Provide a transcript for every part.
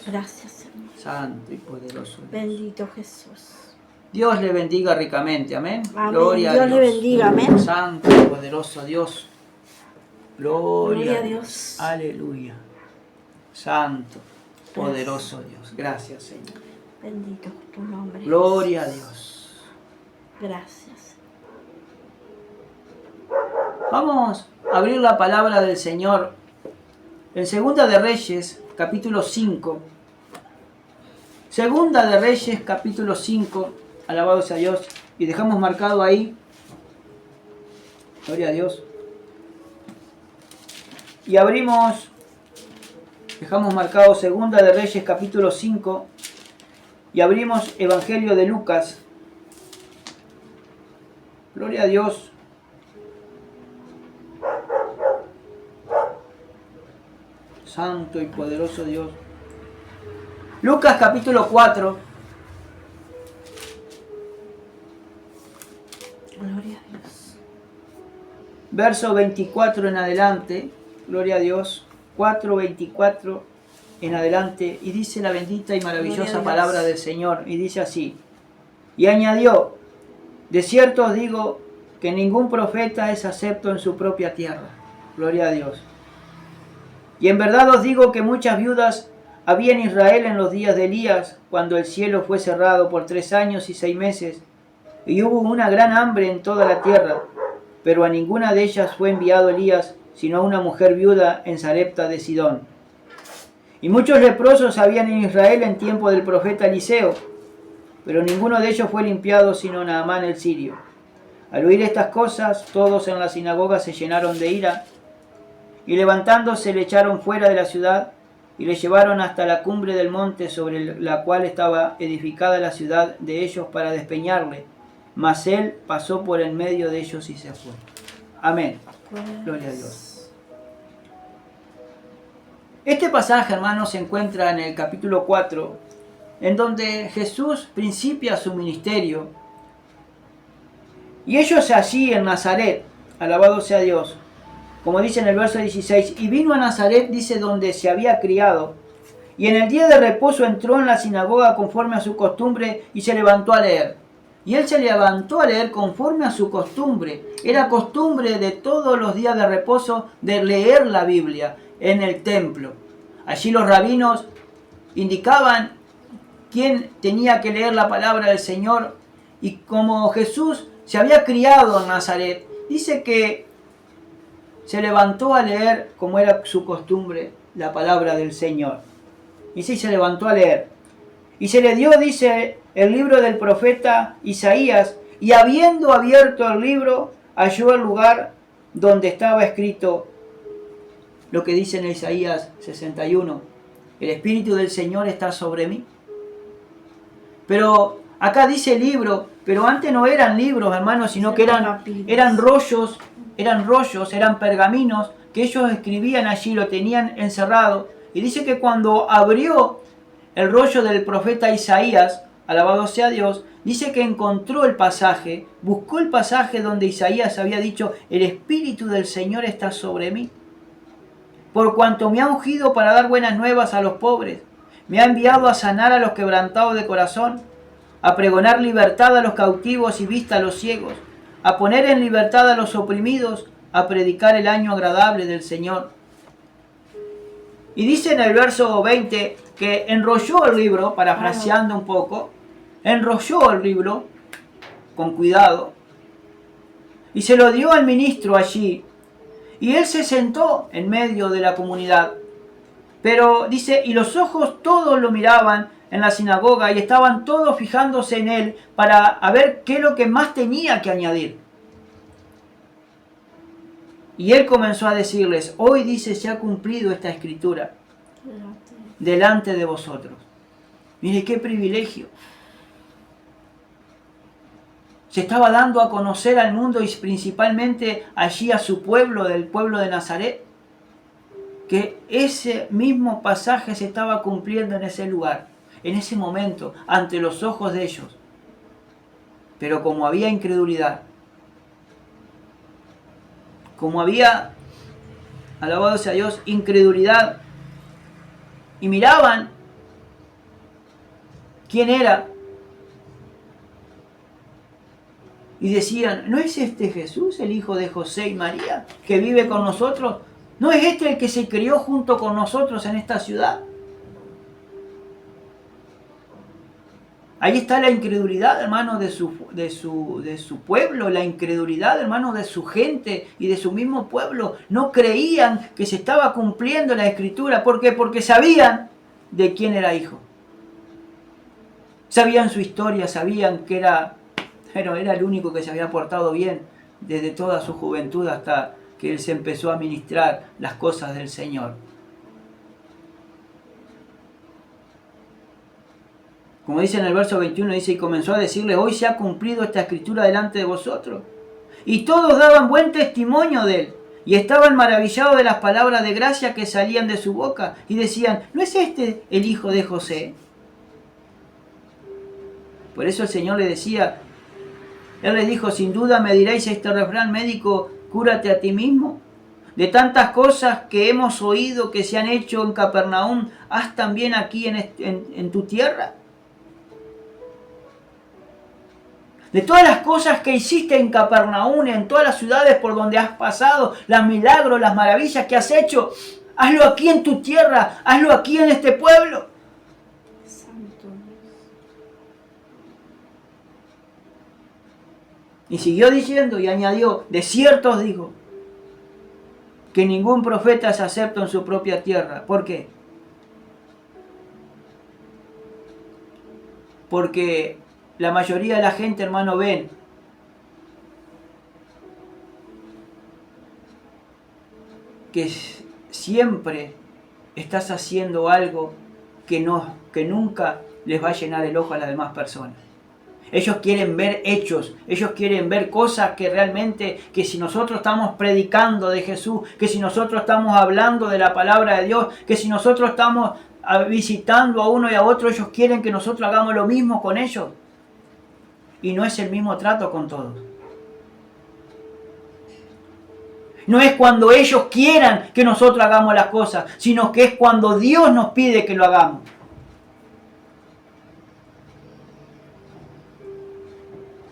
Gracias, Señor. Santo y poderoso Dios. Bendito Jesús. Dios le bendiga ricamente, amén. Amén. Gloria Dios a Dios. le bendiga, amén. Santo y poderoso Dios. Gloria a Dios. Dios. Aleluya. Santo, poderoso Dios. Gracias, Señor. Bendito tu nombre. Gloria Jesús. a Dios. Gracias. Vamos a abrir la palabra del Señor en Segunda de Reyes, capítulo 5. Segunda de Reyes, capítulo 5. Alabado sea Dios. Y dejamos marcado ahí. Gloria a Dios. Y abrimos, dejamos marcado Segunda de Reyes, capítulo 5. Y abrimos Evangelio de Lucas. Gloria a Dios. Santo y poderoso Dios. Lucas capítulo 4. Gloria a Dios. Verso 24 en adelante. Gloria a Dios. 4:24 en adelante. Y dice la bendita y maravillosa palabra del Señor. Y dice así. Y añadió: de cierto os digo que ningún profeta es acepto en su propia tierra. Gloria a Dios. Y en verdad os digo que muchas viudas había en Israel en los días de Elías, cuando el cielo fue cerrado por 3 años y 6 meses, y hubo una gran hambre en toda la tierra, pero a ninguna de ellas fue enviado Elías, sino a una mujer viuda en Sarepta de Sidón. Y muchos leprosos habían en Israel en tiempo del profeta Eliseo, pero ninguno de ellos fue limpiado, sino Naamán el sirio. Al oír estas cosas, todos en la sinagoga se llenaron de ira, y levantándose le echaron fuera de la ciudad, y le llevaron hasta la cumbre del monte sobre la cual estaba edificada la ciudad de ellos para despeñarle. Mas él pasó por en medio de ellos y se fue. Amén. Gloria a Dios. Este pasaje, hermanos, se encuentra en el capítulo 4, en donde Jesús principia su ministerio. Y ellos allí en Nazaret, alabado sea Dios, como dice en el verso 16, y vino a Nazaret, dice, donde se había criado, y en el día de reposo entró en la sinagoga conforme a su costumbre y se levantó a leer. Y él se levantó a leer conforme a su costumbre. Era costumbre de todos los días de reposo de leer la Biblia en el templo. Allí los rabinos indicaban quién tenía que leer la palabra del Señor. Y como Jesús se había criado en Nazaret, dice que se levantó a leer, como era su costumbre, la palabra del Señor. Y sí, se levantó a leer. Y se le dio, dice, el libro del profeta Isaías, y habiendo abierto el libro, halló el lugar donde estaba escrito lo que dice en Isaías 61. El Espíritu del Señor está sobre mí. Pero acá dice libro, pero antes no eran libros, hermanos, sino que eran rollos, eran pergaminos que ellos escribían allí, lo tenían encerrado. Y dice que cuando abrió el rollo del profeta Isaías, alabado sea Dios, dice que encontró el pasaje, buscó el pasaje donde Isaías había dicho: el Espíritu del Señor está sobre mí, por cuanto me ha ungido para dar buenas nuevas a los pobres, me ha enviado a sanar a los quebrantados de corazón, a pregonar libertad a los cautivos y vista a los ciegos, a poner en libertad a los oprimidos, a predicar el año agradable del Señor. Y dice en el verso 20 que enrolló el libro, parafraseando un poco, enrolló el libro con cuidado y se lo dio al ministro allí. Y él se sentó en medio de la comunidad. Pero dice, y los ojos todos lo miraban en la sinagoga y estaban todos fijándose en él para ver qué es lo que más tenía que añadir. Y él comenzó a decirles: hoy, dice, se ha cumplido esta escritura delante de vosotros. Mire qué privilegio. Se estaba dando a conocer al mundo y principalmente allí a su pueblo, del pueblo de Nazaret, que ese mismo pasaje se estaba cumpliendo en ese lugar, en ese momento, ante los ojos de ellos. Pero como había incredulidad, como había, alabado sea Dios, incredulidad, y miraban quién era. Y decían, ¿no es este Jesús, el hijo de José y María, que vive con nosotros? ¿No es este el que se crió junto con nosotros en esta ciudad? Ahí está la incredulidad, hermano, de su pueblo, la incredulidad, hermano, de su gente y de su mismo pueblo. No creían que se estaba cumpliendo la Escritura. ¿Por qué? Porque sabían de quién era hijo. Sabían su historia, sabían que era el único que se había portado bien desde toda su juventud hasta que él se empezó a ministrar las cosas del Señor. Como dice en el verso 21, dice, y comenzó a decirle, hoy se ha cumplido esta escritura delante de vosotros. Y todos daban buen testimonio de él, y estaban maravillados de las palabras de gracia que salían de su boca, y decían, ¿no es este el hijo de José? Por eso el Señor le decía, Él le dijo, sin duda me diréis este refrán médico, cúrate a ti mismo. De tantas cosas que hemos oído que se han hecho en Capernaum, haz también aquí en tu tierra. De todas las cosas que hiciste en Capernaum, en todas las ciudades por donde has pasado, los milagros, las maravillas que has hecho, hazlo aquí en tu tierra, hazlo aquí en este pueblo. Santo Dios. Y siguió diciendo y añadió, de cierto os digo, que ningún profeta es acepto en su propia tierra. ¿Por qué? Porque la mayoría de la gente, hermano, ven que siempre estás haciendo algo que nunca les va a llenar el ojo a las demás personas. Ellos quieren ver hechos, ellos quieren ver cosas que realmente, que si nosotros estamos predicando de Jesús, que si nosotros estamos hablando de la palabra de Dios, que si nosotros estamos visitando a uno y a otro, ellos quieren que nosotros hagamos lo mismo con ellos. Y no es el mismo trato con todos. No es cuando ellos quieran que nosotros hagamos las cosas, sino que es cuando Dios nos pide que lo hagamos.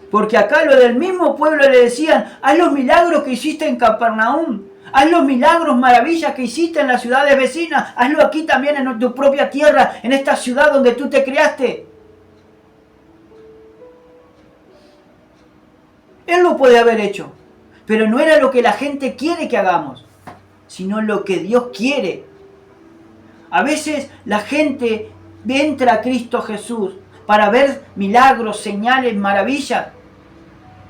Porque acá lo del mismo pueblo le decían, haz los milagros que hiciste en Capernaum, haz los milagros, maravillas que hiciste en las ciudades vecinas, hazlo aquí también en tu propia tierra, en esta ciudad donde tú te criaste. Él lo puede haber hecho, pero no era lo que la gente quiere que hagamos, sino lo que Dios quiere. A veces la gente entra a Cristo Jesús para ver milagros, señales, maravillas.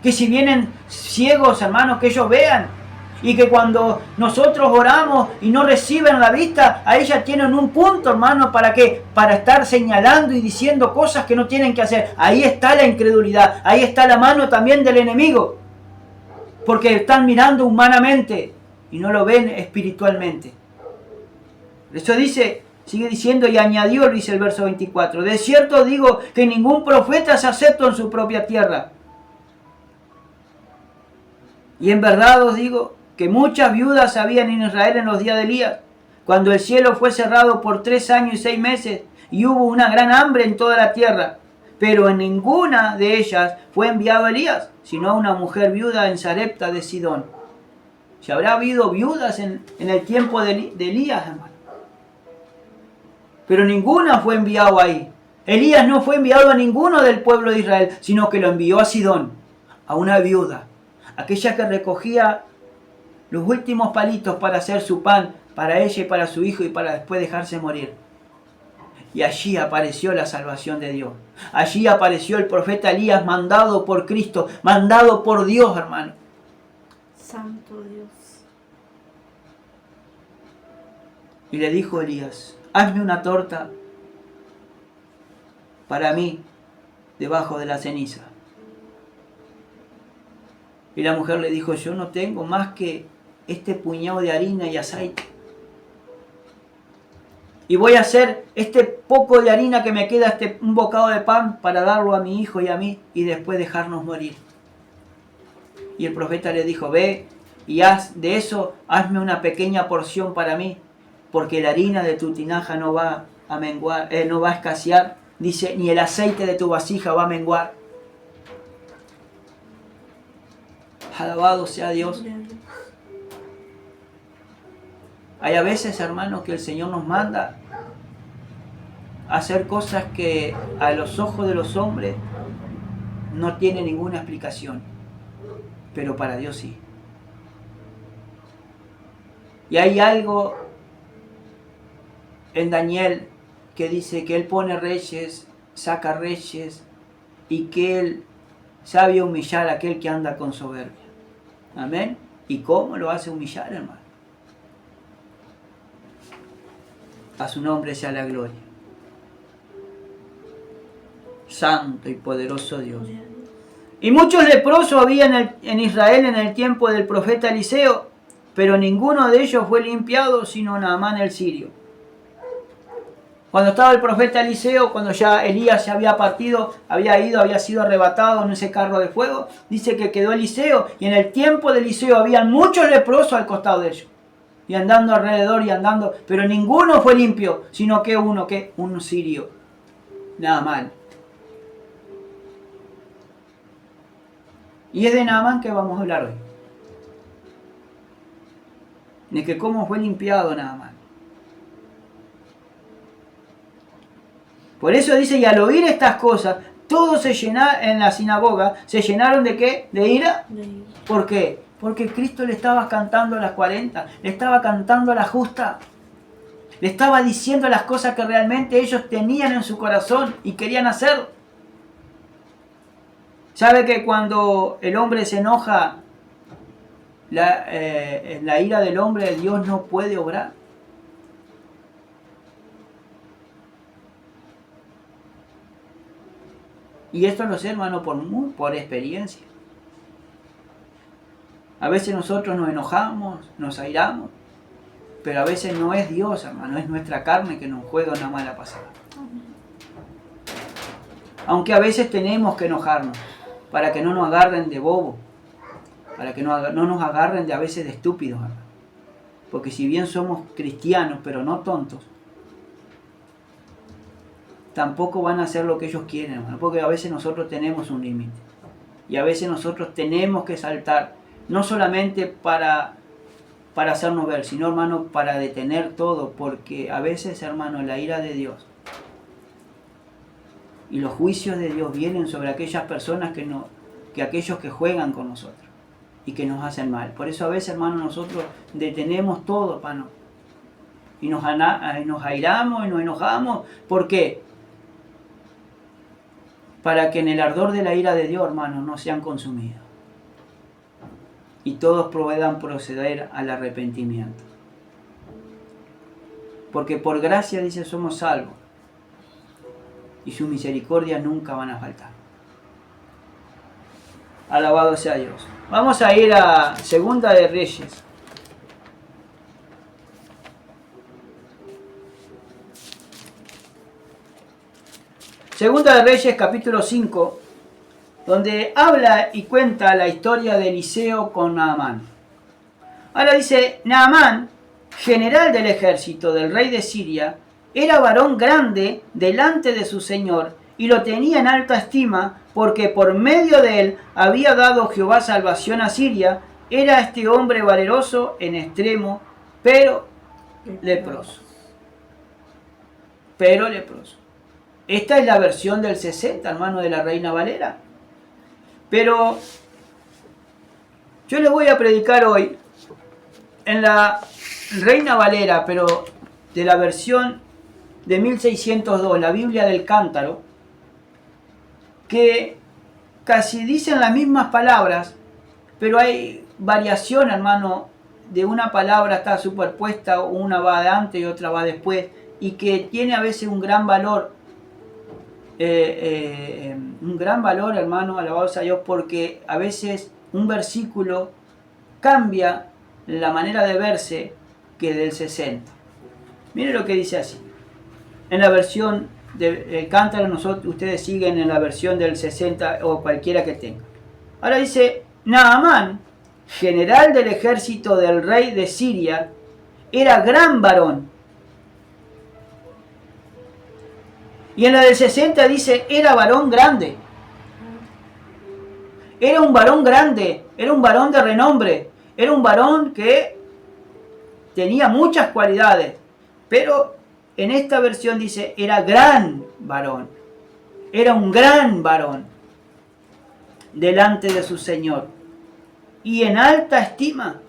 Que si vienen ciegos, hermanos, que ellos vean. Y que cuando nosotros oramos y no reciben la vista, ahí ya tienen un punto, hermano, ¿para qué? Para estar señalando y diciendo cosas que no tienen que hacer. Ahí está la incredulidad, ahí está la mano también del enemigo. Porque están mirando humanamente y no lo ven espiritualmente. Por eso dice, sigue diciendo y añadió, dice el verso 24, de cierto digo que ningún profeta se acepta en su propia tierra. Y en verdad os digo que muchas viudas habían en Israel en los días de Elías, cuando el cielo fue cerrado por 3 años y 6 meses, y hubo una gran hambre en toda la tierra. Pero en ninguna de ellas fue enviado Elías, sino a una mujer viuda en Sarepta de Sidón. Si habrá habido viudas en el tiempo de Elías, hermano. Pero ninguna fue enviado ahí. Elías no fue enviado a ninguno del pueblo de Israel, sino que lo envió a Sidón, a una viuda. Aquella que recogía los últimos palitos para hacer su pan para ella y para su hijo y para después dejarse morir. Y allí apareció la salvación de Dios. Allí apareció el profeta Elías mandado por Cristo, mandado por Dios, hermano. Santo Dios. Y le dijo Elías, hazme una torta para mí debajo de la ceniza. Y la mujer le dijo, yo no tengo más que este puñado de harina y aceite. Y voy a hacer este poco de harina que me queda, un bocado de pan, para darlo a mi hijo y a mí, y después dejarnos morir. Y el profeta le dijo, ve y haz de eso, hazme una pequeña porción para mí, porque la harina de tu tinaja no va a menguar, no va a escasear, dice, ni el aceite de tu vasija va a menguar. Alabado sea Dios. Gloria a Dios. Hay a veces, hermanos, que el Señor nos manda a hacer cosas que a los ojos de los hombres no tiene ninguna explicación, pero para Dios sí. Y hay algo en Daniel que dice que Él pone reyes, saca reyes y que Él sabe humillar a aquel que anda con soberbia. Amén. ¿Y cómo lo hace humillar, hermano? A su nombre sea la gloria. Santo y poderoso Dios. Gloria a Dios. Y muchos leprosos había en Israel en el tiempo del profeta Eliseo, pero ninguno de ellos fue limpiado, sino Naamán el sirio. Cuando estaba el profeta Eliseo, cuando ya Elías se había partido, había sido arrebatado en ese carro de fuego, dice que quedó Eliseo, y en el tiempo de Eliseo había muchos leprosos al costado de ellos, y andando alrededor y andando, pero ninguno fue limpio, sino que un sirio, Naamán. Y es de Naamán que vamos a hablar hoy. De que cómo fue limpiado Naamán. Por eso dice, y al oír estas cosas, todos se llenaron en la sinagoga, se llenaron de ¿qué? ¿De ira? De ira. ¿Por qué? Porque Cristo le estaba cantando a las 40, le estaba cantando a la justa, le estaba diciendo las cosas que realmente ellos tenían en su corazón y querían hacer. ¿Sabe que cuando el hombre se enoja, la ira del hombre, Dios no puede obrar? Y esto lo sé, hermano, por experiencia. A veces nosotros nos enojamos, nos airamos, pero a veces no es Dios, hermano, es nuestra carne que nos juega una mala pasada. Aunque a veces tenemos que enojarnos para que no nos agarren de bobo, para que no nos agarren de a veces de estúpidos, hermano. Porque si bien somos cristianos, pero no tontos, tampoco van a hacer lo que ellos quieren, hermano, porque a veces nosotros tenemos un límite. Y a veces nosotros tenemos que saltar, no solamente para hacernos ver, sino, hermano, para detener todo, porque a veces, hermano, la ira de Dios y los juicios de Dios vienen sobre aquellas personas que aquellos que juegan con nosotros y que nos hacen mal. Por eso a veces, hermano, nosotros detenemos todo, hermano, y nos airamos y nos enojamos. ¿Por qué? Para que en el ardor de la ira de Dios, hermanos, no sean consumidos. Y todos puedan proceder al arrepentimiento. Porque por gracia, dice, somos salvos. Y su misericordia nunca van a faltar. Alabado sea Dios. Vamos a ir a Segunda de Reyes. Segunda de Reyes, capítulo 5, donde habla y cuenta la historia de Eliseo con Naamán. Ahora dice, Naamán, general del ejército del rey de Siria, era varón grande delante de su señor y lo tenía en alta estima porque por medio de él había dado Jehová salvación a Siria. Era este hombre valeroso en extremo, pero leproso. Esta es la versión del 60, hermano, de la Reina Valera. Pero yo les voy a predicar hoy en la Reina Valera, pero de la versión de 1602, la Biblia del Cántaro, que casi dicen las mismas palabras, pero hay variación, hermano, de una palabra está superpuesta, una va de antes y otra va después, y que tiene a veces un gran valor, hermano, alabado sea Dios, porque a veces un versículo cambia la manera de verse que del 60. Mire lo que dice así. En la versión del Cántaro, ustedes siguen en la versión del 60 o cualquiera que tenga. Ahora dice, Naamán, general del ejército del rey de Siria, era gran varón. Y en la del 60 dice, era varón grande. Era un varón grande, era un varón de renombre, era un varón que tenía muchas cualidades, pero en esta versión dice, era gran varón, era un gran varón delante de su Señor y en alta estima,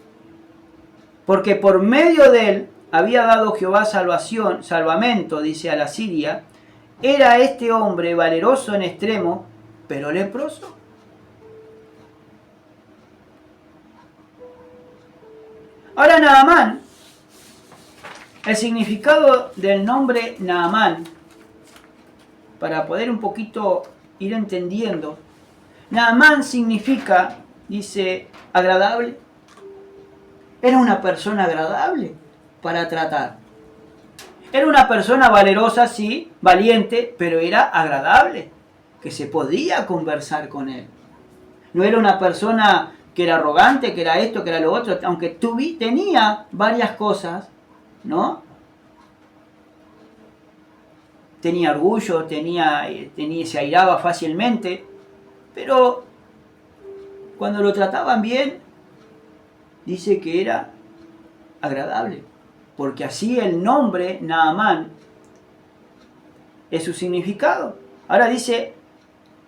porque por medio de él había dado Jehová salvamento, dice, a la Siria. Era este hombre valeroso en extremo, pero leproso. Ahora Naamán, el significado del nombre Naamán, para poder un poquito ir entendiendo, Naamán significa, dice, agradable. Era una persona agradable para tratar. Era una persona valerosa, sí, valiente, pero era agradable, que se podía conversar con él. No era una persona que era arrogante, que era esto, que era lo otro, aunque tenía varias cosas, ¿no? Tenía orgullo, se airaba fácilmente, pero cuando lo trataban bien, dice que era agradable, porque así el nombre Naamán es su significado. Ahora dice,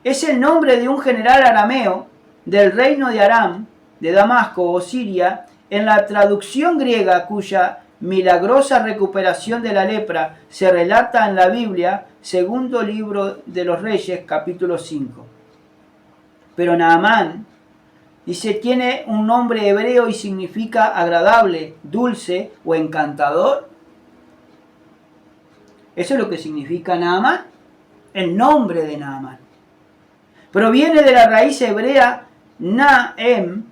es el nombre de un general arameo del reino de Aram, de Damasco o Siria, en la traducción griega cuya milagrosa recuperación de la lepra se relata en la Biblia, segundo libro de los Reyes, capítulo 5. Pero Naamán, dice, tiene un nombre hebreo y significa agradable, dulce o encantador. Eso es lo que significa Naamán, el nombre de Naamán. Proviene de la raíz hebrea Naem,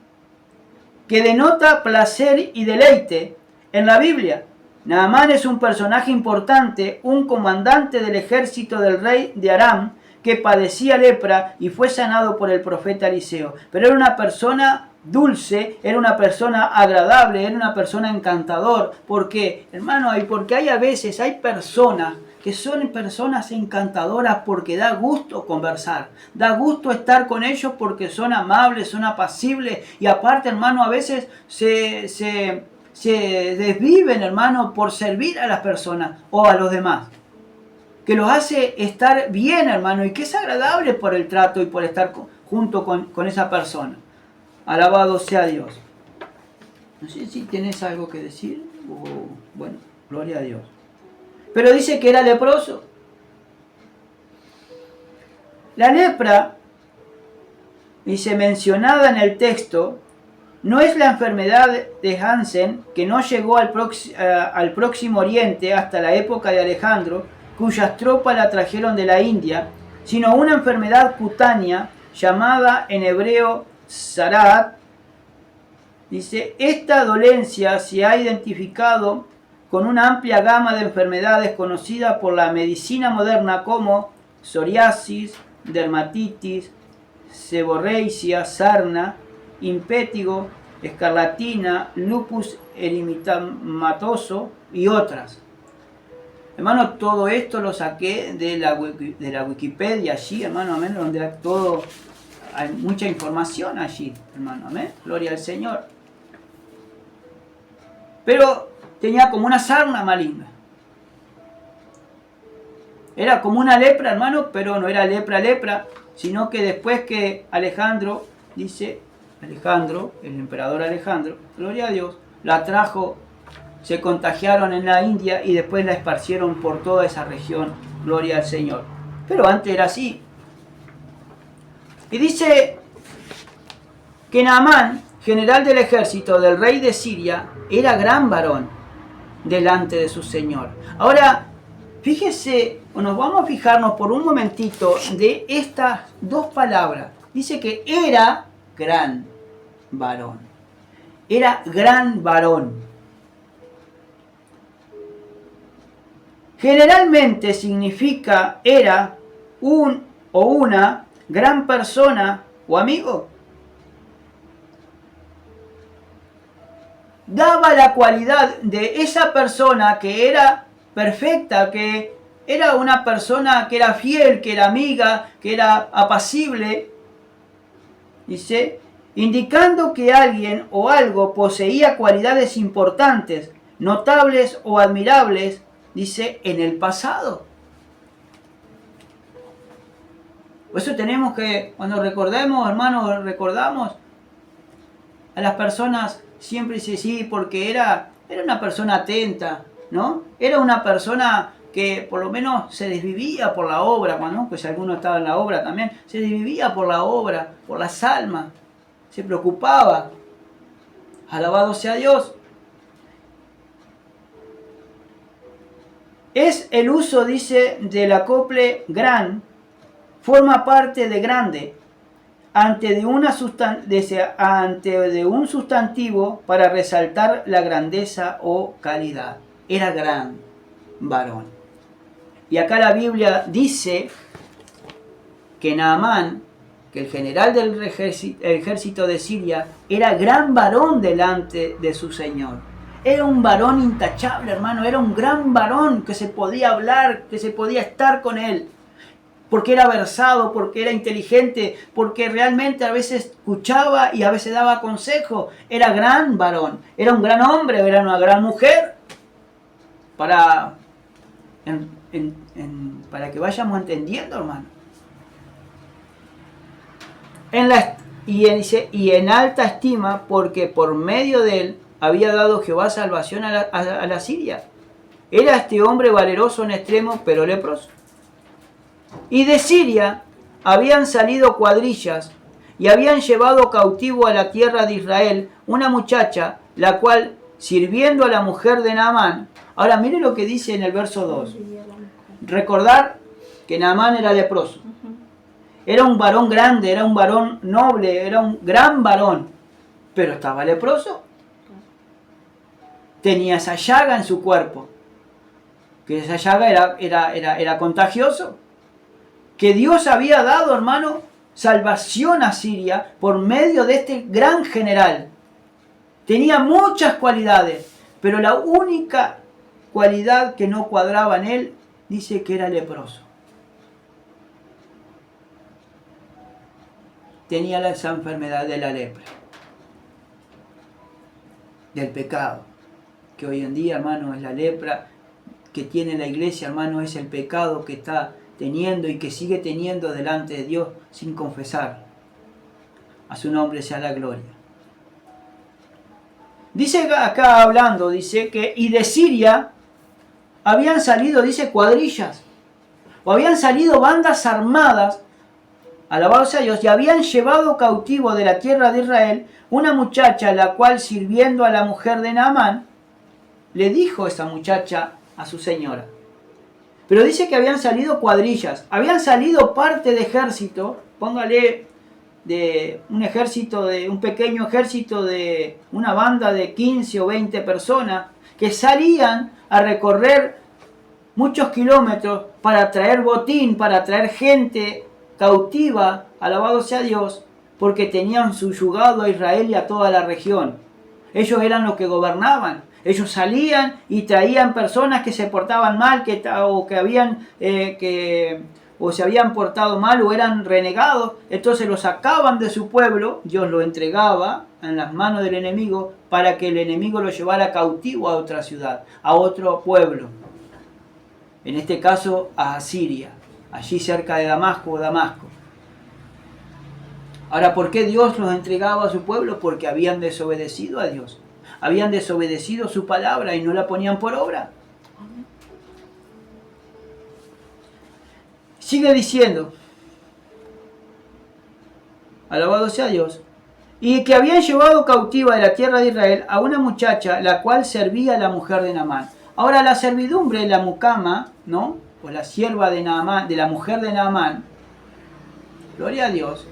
que denota placer y deleite. En la Biblia, Naamán es un personaje importante, un comandante del ejército del rey de Aram, que padecía lepra y fue sanado por el profeta Eliseo. Pero era una persona dulce, era una persona agradable, era una persona encantador. ¿Por qué, hermano? Porque hay personas que son personas encantadoras porque da gusto conversar, da gusto estar con ellos porque son amables, son apacibles y aparte, hermano, a veces se desviven, hermano, por servir a las personas o a los demás, que los hace estar bien, hermano, y que es agradable por el trato y por estar junto con esa persona. Alabado sea Dios. No sé si tienes algo que decir o bueno, gloria a Dios. Pero dice que era leproso. La lepra, dice, mencionada en el texto, no es la enfermedad de Hansen que no llegó al Próximo Oriente hasta la época de Alejandro, cuyas tropas la trajeron de la India, sino una enfermedad cutánea llamada en hebreo Sarat. Dice, esta dolencia se ha identificado con una amplia gama de enfermedades conocidas por la medicina moderna como psoriasis, dermatitis, seborreicia, sarna, impétigo, escarlatina, lupus eritematoso y otras. Hermano, todo esto lo saqué de la Wikipedia allí, hermano, amén, donde hay mucha información allí, hermano, amén, gloria al Señor. Pero tenía como una sarna maligna. Era como una lepra, hermano, pero no era lepra, sino que después que Alejandro, dice Alejandro, el emperador Alejandro, gloria a Dios, la trajo, se contagiaron en la India y después la esparcieron por toda esa región, gloria al Señor. Pero antes era así. Y dice que Naamán, general del ejército del rey de Siria, era gran varón delante de su Señor. Ahora, fíjese, nos vamos a fijarnos por un momentito de estas dos palabras. Dice que era gran varón. Era gran varón. Generalmente significa era un o una gran persona o amigo. Daba la cualidad de esa persona que era perfecta, que era una persona que era fiel, que era amiga, que era apacible. Dice, indicando que alguien o algo poseía cualidades importantes, notables o admirables, dice, en el pasado. Por eso tenemos que, cuando recordemos, hermanos, recordamos a las personas, siempre dice sí, porque era una persona atenta, ¿no? Era una persona que por lo menos se desvivía por la obra, ¿no? Pues si alguno estaba en la obra también, se desvivía por la obra, por las almas, se preocupaba. Alabado sea Dios. Es el uso, dice, del acople gran, forma parte de grande, ante de un sustantivo para resaltar la grandeza o calidad. Era gran varón. Y acá la Biblia dice que Naamán, que el general del ejército de Siria, era gran varón delante de su Señor. Era un varón intachable, hermano. Era un gran varón que se podía hablar, que se podía estar con él. Porque era versado, porque era inteligente, porque realmente a veces escuchaba y a veces daba consejo. Era gran varón, era un gran hombre, era una gran mujer. Para que vayamos entendiendo, hermano. Y en alta estima, porque por medio de él había dado Jehová salvación a la Siria. Era este hombre valeroso en extremo, pero leproso. Y de Siria habían salido cuadrillas y habían llevado cautivo a la tierra de Israel una muchacha, la cual, sirviendo a la mujer de Naamán. Ahora mire lo que dice en el verso 2. Recordar que Naamán era leproso. Era un varón grande, era un varón noble, era un gran varón, pero estaba leproso. Tenía esa llaga en su cuerpo, que esa llaga era contagioso. Que Dios había dado, hermano, salvación a Siria por medio de este gran general. Tenía muchas cualidades, pero la única cualidad que no cuadraba en él, dice que era leproso. Tenía esa enfermedad de la lepra, del pecado, que hoy en día, hermano, es la lepra que tiene la iglesia, hermano, es el pecado que está teniendo y que sigue teniendo delante de Dios sin confesar. A su nombre sea la gloria. Dice acá hablando, dice que y de Siria habían salido, dice, cuadrillas, o habían salido bandas armadas, alabado sea Dios, y habían llevado cautivo de la tierra de Israel una muchacha, la cual, sirviendo a la mujer de Naamán, le dijo esa muchacha a su señora. Pero dice que habían salido cuadrillas, habían salido parte de ejército, póngale de un ejército, de un pequeño ejército, de una banda de 15 o 20 personas, que salían a recorrer muchos kilómetros para traer botín, para traer gente cautiva, alabado sea Dios, porque tenían subyugado a Israel y a toda la región. Ellos eran los que gobernaban. Ellos salían y traían personas que se portaban mal, o se habían portado mal o eran renegados. Entonces los sacaban de su pueblo, Dios lo entregaba en las manos del enemigo para que el enemigo lo llevara cautivo a otra ciudad, a otro pueblo. En este caso a Asiria, allí cerca de Damasco. Ahora, ¿por qué Dios los entregaba a su pueblo? Porque habían desobedecido a Dios. Habían desobedecido su palabra y no la ponían por obra. Sigue diciendo, alabado sea Dios, y que habían llevado cautiva de la tierra de Israel a una muchacha, la cual servía a la mujer de Naamán. Ahora, la servidumbre, la mucama, ¿no? O la sierva de Naamán, de la mujer de Naamán, gloria a Dios,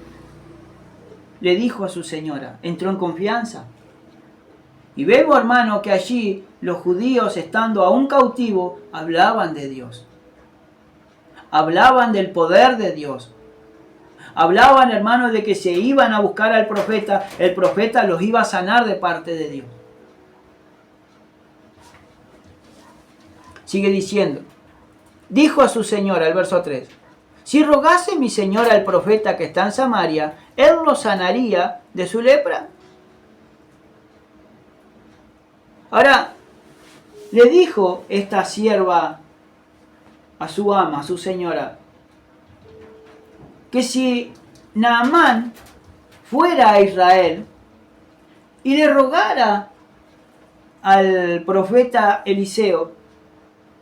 le dijo a su señora, entró en confianza. Y vemos, hermano, que allí los judíos, estando aún cautivos, hablaban de Dios. Hablaban del poder de Dios. Hablaban, hermano, de que se iban a buscar al profeta. El profeta los iba a sanar de parte de Dios. Sigue diciendo. dijo a su señora, el verso 3, si rogase mi señora al profeta que está en Samaria, él lo sanaría de su lepra. Ahora, le dijo esta sierva a su ama, a su señora, que si Naamán fuera a Israel y le rogara al profeta Eliseo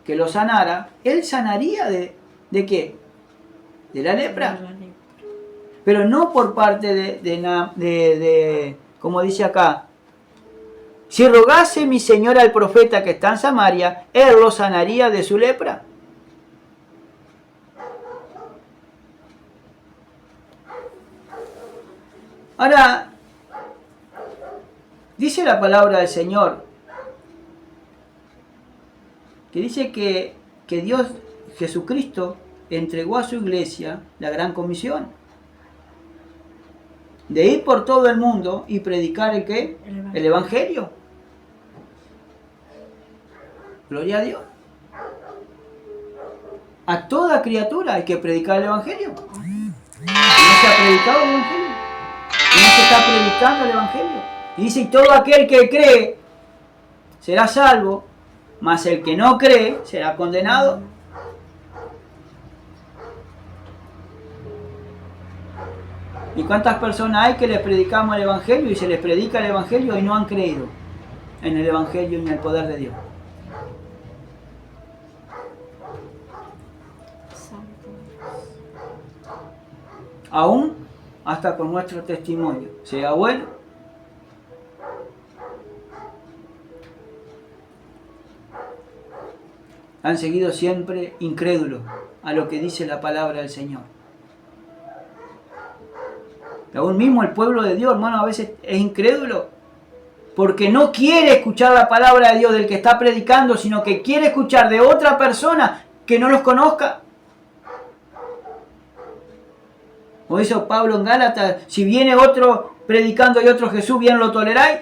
que lo sanara, él sanaría ¿de qué? De la lepra. Pero no por parte de como dice acá, si rogase mi señora al profeta que está en Samaria, él lo sanaría de su lepra. Ahora, dice la palabra del Señor, que dice que Dios, Jesucristo, entregó a su iglesia la gran comisión de ir por todo el mundo y predicar ¿el qué? El Evangelio. Gloria a Dios. A toda criatura hay que predicar el Evangelio. No se ha predicado el Evangelio. No se está predicando el Evangelio. Y dice, y todo aquel que cree será salvo, mas el que no cree será condenado. ¿Y cuántas personas hay que les predicamos el Evangelio y se les predica el Evangelio y no han creído en el Evangelio y en el poder de Dios? Aún hasta con nuestro testimonio, sea bueno. Han seguido siempre incrédulos a lo que dice la palabra del Señor. Aún mismo el pueblo de Dios, hermano, a veces es incrédulo porque no quiere escuchar la palabra de Dios del que está predicando, sino que quiere escuchar de otra persona que no los conozca. Como dice Pablo en Gálatas, si viene otro predicando y otro Jesús, ¿bien lo toleráis?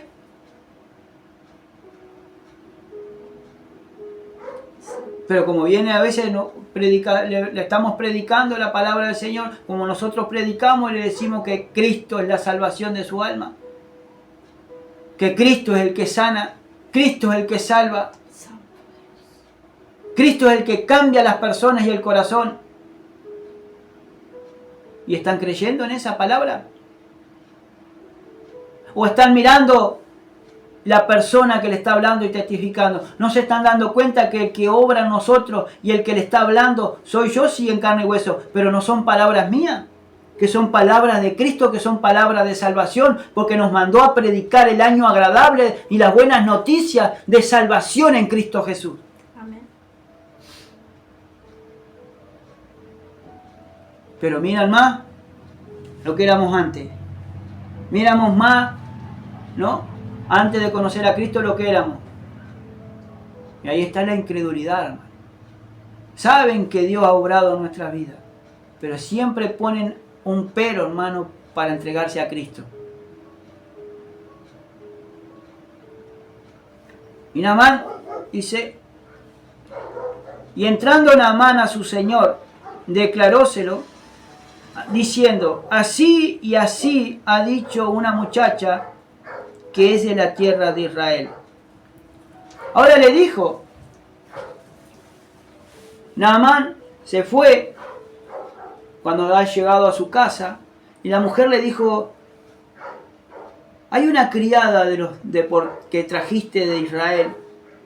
Pero como viene a veces le estamos predicando la palabra del Señor, como nosotros predicamos y le decimos que Cristo es la salvación de su alma, que Cristo es el que sana, Cristo es el que salva, Cristo es el que cambia las personas y el corazón. ¿Y están creyendo en esa palabra? ¿O están mirando la persona que le está hablando y testificando? ¿No se están dando cuenta que el que obra en nosotros y el que le está hablando soy yo, sí, en carne y hueso, pero no son palabras mías? Que son palabras de Cristo, que son palabras de salvación, porque nos mandó a predicar el año agradable y las buenas noticias de salvación en Cristo Jesús. Amén. Pero miran más lo que éramos antes. Miramos más, ¿no? Antes de conocer a Cristo lo que éramos. Y ahí está la incredulidad, hermano. Saben que Dios ha obrado en nuestras vidas, pero siempre ponen un pero, hermano, para entregarse a Cristo. Y Naamán dice, y entrando Naamán a su señor, declaróselo, diciendo, así y así ha dicho una muchacha que es de la tierra de Israel. Ahora le dijo, Naamán se fue cuando ha llegado a su casa, y la mujer le dijo, hay una criada que trajiste de Israel,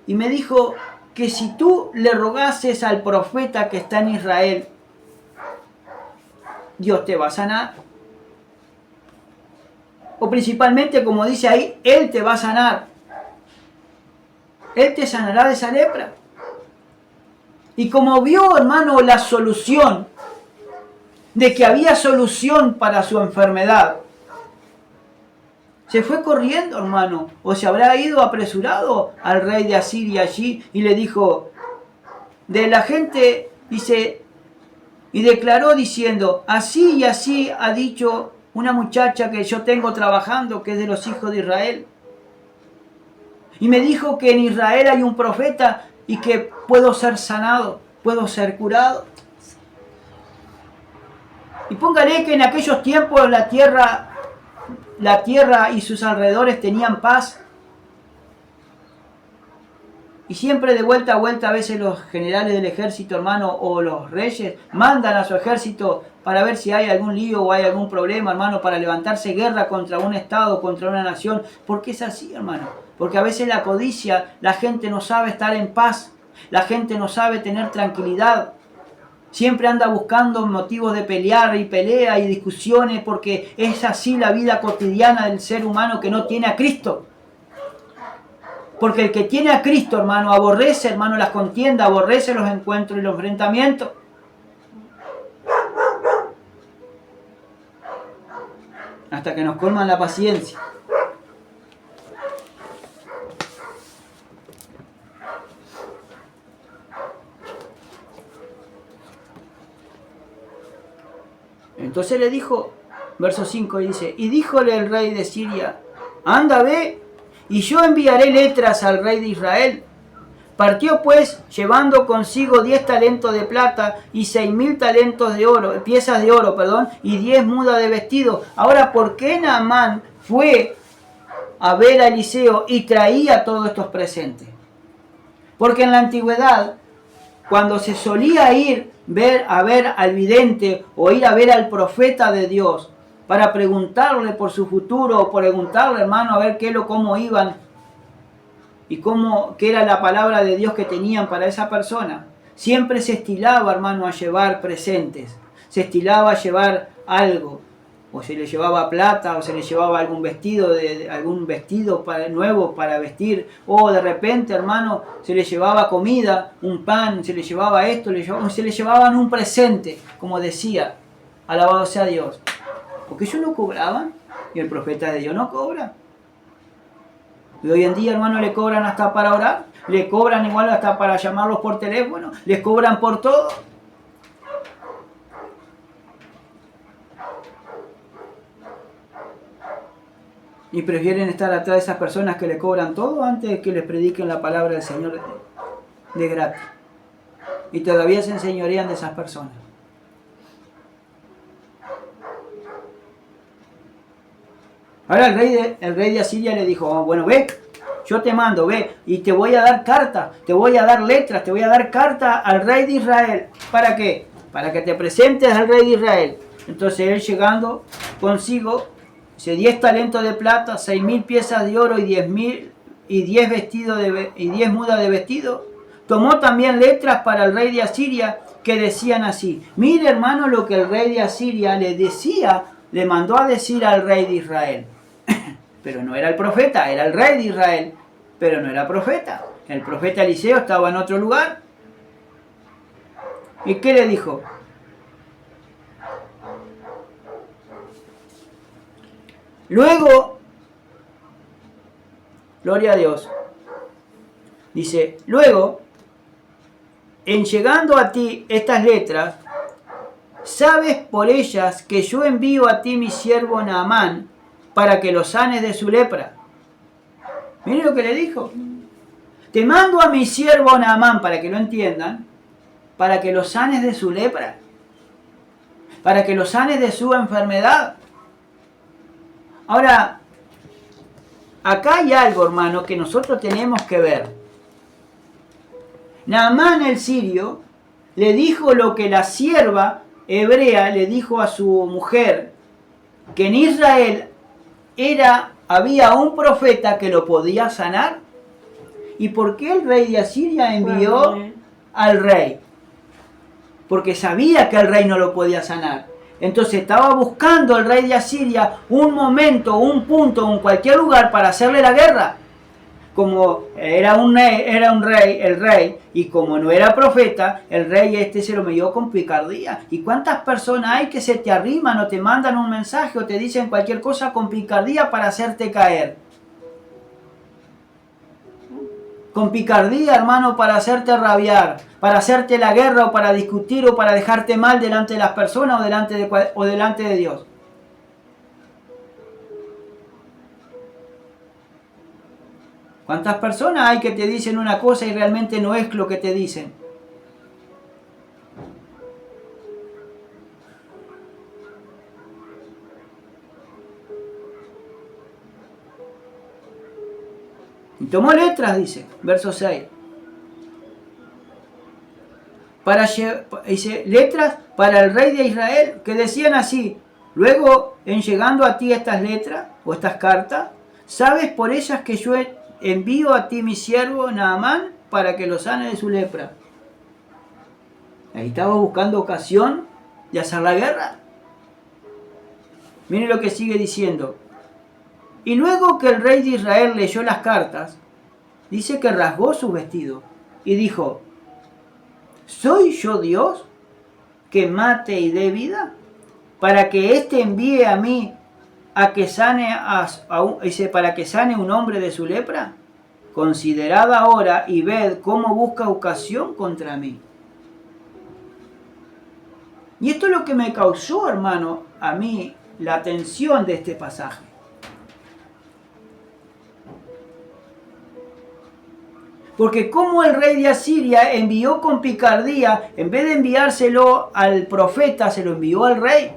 y me dijo que si tú le rogases al profeta que está en Israel, Dios te va a sanar. O principalmente, como dice ahí, Él te va a sanar. Él te sanará de esa lepra. Y como vio, hermano, la solución, de que había solución para su enfermedad, se fue corriendo, hermano, o se habrá ido apresurado al rey de Asiria allí y le dijo, de la gente, dice, y declaró diciendo, así y así ha dicho una muchacha que yo tengo trabajando, que es de los hijos de Israel. Y me dijo que en Israel hay un profeta y que puedo ser sanado. ¿Puedo ser curado? Y póngale que en aquellos tiempos la tierra y sus alrededores tenían paz. Y siempre de vuelta a vuelta a veces los generales del ejército, hermano, o los reyes, mandan a su ejército para ver si hay algún lío o hay algún problema, hermano, para levantarse guerra contra un estado, contra una nación. ¿Por qué es así, hermano? Porque a veces la codicia, la gente no sabe estar en paz, la gente no sabe tener tranquilidad. Siempre anda buscando motivos de pelear y pelea y discusiones, porque es así la vida cotidiana del ser humano que no tiene a Cristo. Porque el que tiene a Cristo, hermano, aborrece, hermano, las contiendas, aborrece los encuentros y los enfrentamientos. Hasta que nos colman la paciencia. Entonces le dijo, verso 5 dice, y díjole el rey de Siria, anda, ve, y yo enviaré letras al rey de Israel. Partió pues, llevando consigo 10 talentos de plata y 6.000 talentos de oro, piezas de oro, y 10 mudas de vestido. Ahora, ¿por qué Naamán fue a ver a Eliseo y traía todos estos presentes? Porque en la antigüedad, cuando se solía ir a ver al vidente o ir a ver al profeta de Dios para preguntarle por su futuro o preguntarle, hermano, a ver cómo iban y qué era la palabra de Dios que tenían para esa persona, siempre se estilaba, hermano, a llevar presentes, se estilaba a llevar algo, o se le llevaba plata, o se le llevaba algún vestido nuevo para vestir, o de repente, hermano, se le llevaba comida, un pan, se le llevaba esto, se le llevaban un presente, como decía, alabado sea Dios, porque ellos no cobraban, y el profeta de Dios no cobra. Y hoy en día, hermano, le cobran hasta para orar, le cobran igual hasta para llamarlos por teléfono, les cobran por todo. Y prefieren estar atrás de esas personas que le cobran todo antes de que les prediquen la palabra del Señor de gratis. Y todavía se enseñorean de esas personas. Ahora el rey de Asiria le dijo, oh, bueno, ve, yo te mando, ve, y te voy a dar cartas, te voy a dar letras, te voy a dar carta al rey de Israel. ¿Para qué? Para que te presentes al rey de Israel. Entonces él llegando consigo, 10 talentos de plata, 6.000 piezas de oro y 10 mudas de vestido. Tomó también letras para el rey de Asiria que decían así. Mire, hermano, lo que el rey de Asiria le mandó a decir al rey de Israel. Pero no era el profeta, era el rey de Israel, pero no era profeta. El profeta Eliseo estaba en otro lugar. ¿Y qué le dijo? Luego, gloria a Dios, dice, luego, en llegando a ti estas letras, sabes por ellas que yo envío a ti mi siervo Naamán para que lo sanes de su lepra. Miren lo que le dijo. Te mando a mi siervo Naamán, para que lo entiendan, para que lo sanes de su lepra, para que lo sanes de su enfermedad. Ahora, acá hay algo, hermano, que nosotros tenemos que ver. Naamán el sirio le dijo lo que la sierva hebrea le dijo a su mujer, que en Israel había un profeta que lo podía sanar. ¿Y por qué el rey de Asiria envió al rey? Porque sabía que el rey no lo podía sanar. Entonces estaba buscando el rey de Asiria un momento, un punto, en cualquier lugar para hacerle la guerra. Como era un rey, el rey, y como no era profeta, el rey se lo midió con picardía. ¿Y cuántas personas hay que se te arriman o te mandan un mensaje o te dicen cualquier cosa con picardía para hacerte caer? Con picardía, hermano, para hacerte rabiar, para hacerte la guerra o para discutir o para dejarte mal delante de las personas o delante de Dios. ¿Cuántas personas hay que te dicen una cosa y realmente no es lo que te dicen? Y tomó letras, dice, verso 6. Dice, letras para el rey de Israel, que decían así: luego, en llegando a ti estas letras, o estas cartas, sabes por ellas que yo envío a ti mi siervo Naamán para que lo sane de su lepra. Ahí estaba buscando ocasión de hacer la guerra. Miren lo que sigue diciendo. Y luego que el rey de Israel leyó las cartas, dice que rasgó su vestido y dijo: ¿soy yo Dios que mate y dé vida? Para que éste envíe a mí a que sane para que sane un hombre de su lepra. Considerad ahora y ved cómo busca ocasión contra mí. Y esto es lo que me causó, hermano, a mí la atención de este pasaje. Porque como el rey de Asiria envió con picardía, en vez de enviárselo al profeta, se lo envió al rey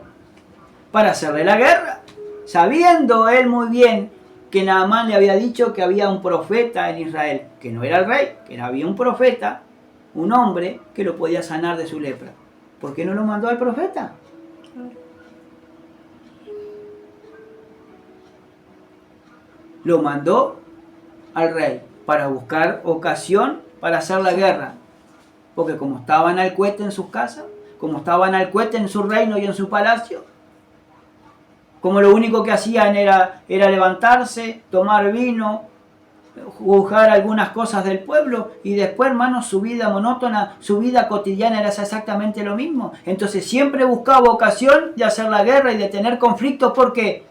para hacerle la guerra, sabiendo él muy bien que Naamán le había dicho que había un profeta en Israel, que no era el rey, que había un profeta, un hombre que lo podía sanar de su lepra. ¿Por qué no lo mandó al profeta? Lo mandó al rey para buscar ocasión para hacer la guerra. Porque como estaban al cohete en sus casas, como estaban al cohete en su reino y en su palacio, como lo único que hacían era levantarse, tomar vino, juzgar algunas cosas del pueblo, y después, hermanos, su vida monótona, su vida cotidiana era exactamente lo mismo. Entonces siempre buscaba ocasión de hacer la guerra y de tener conflictos. ¿Por qué?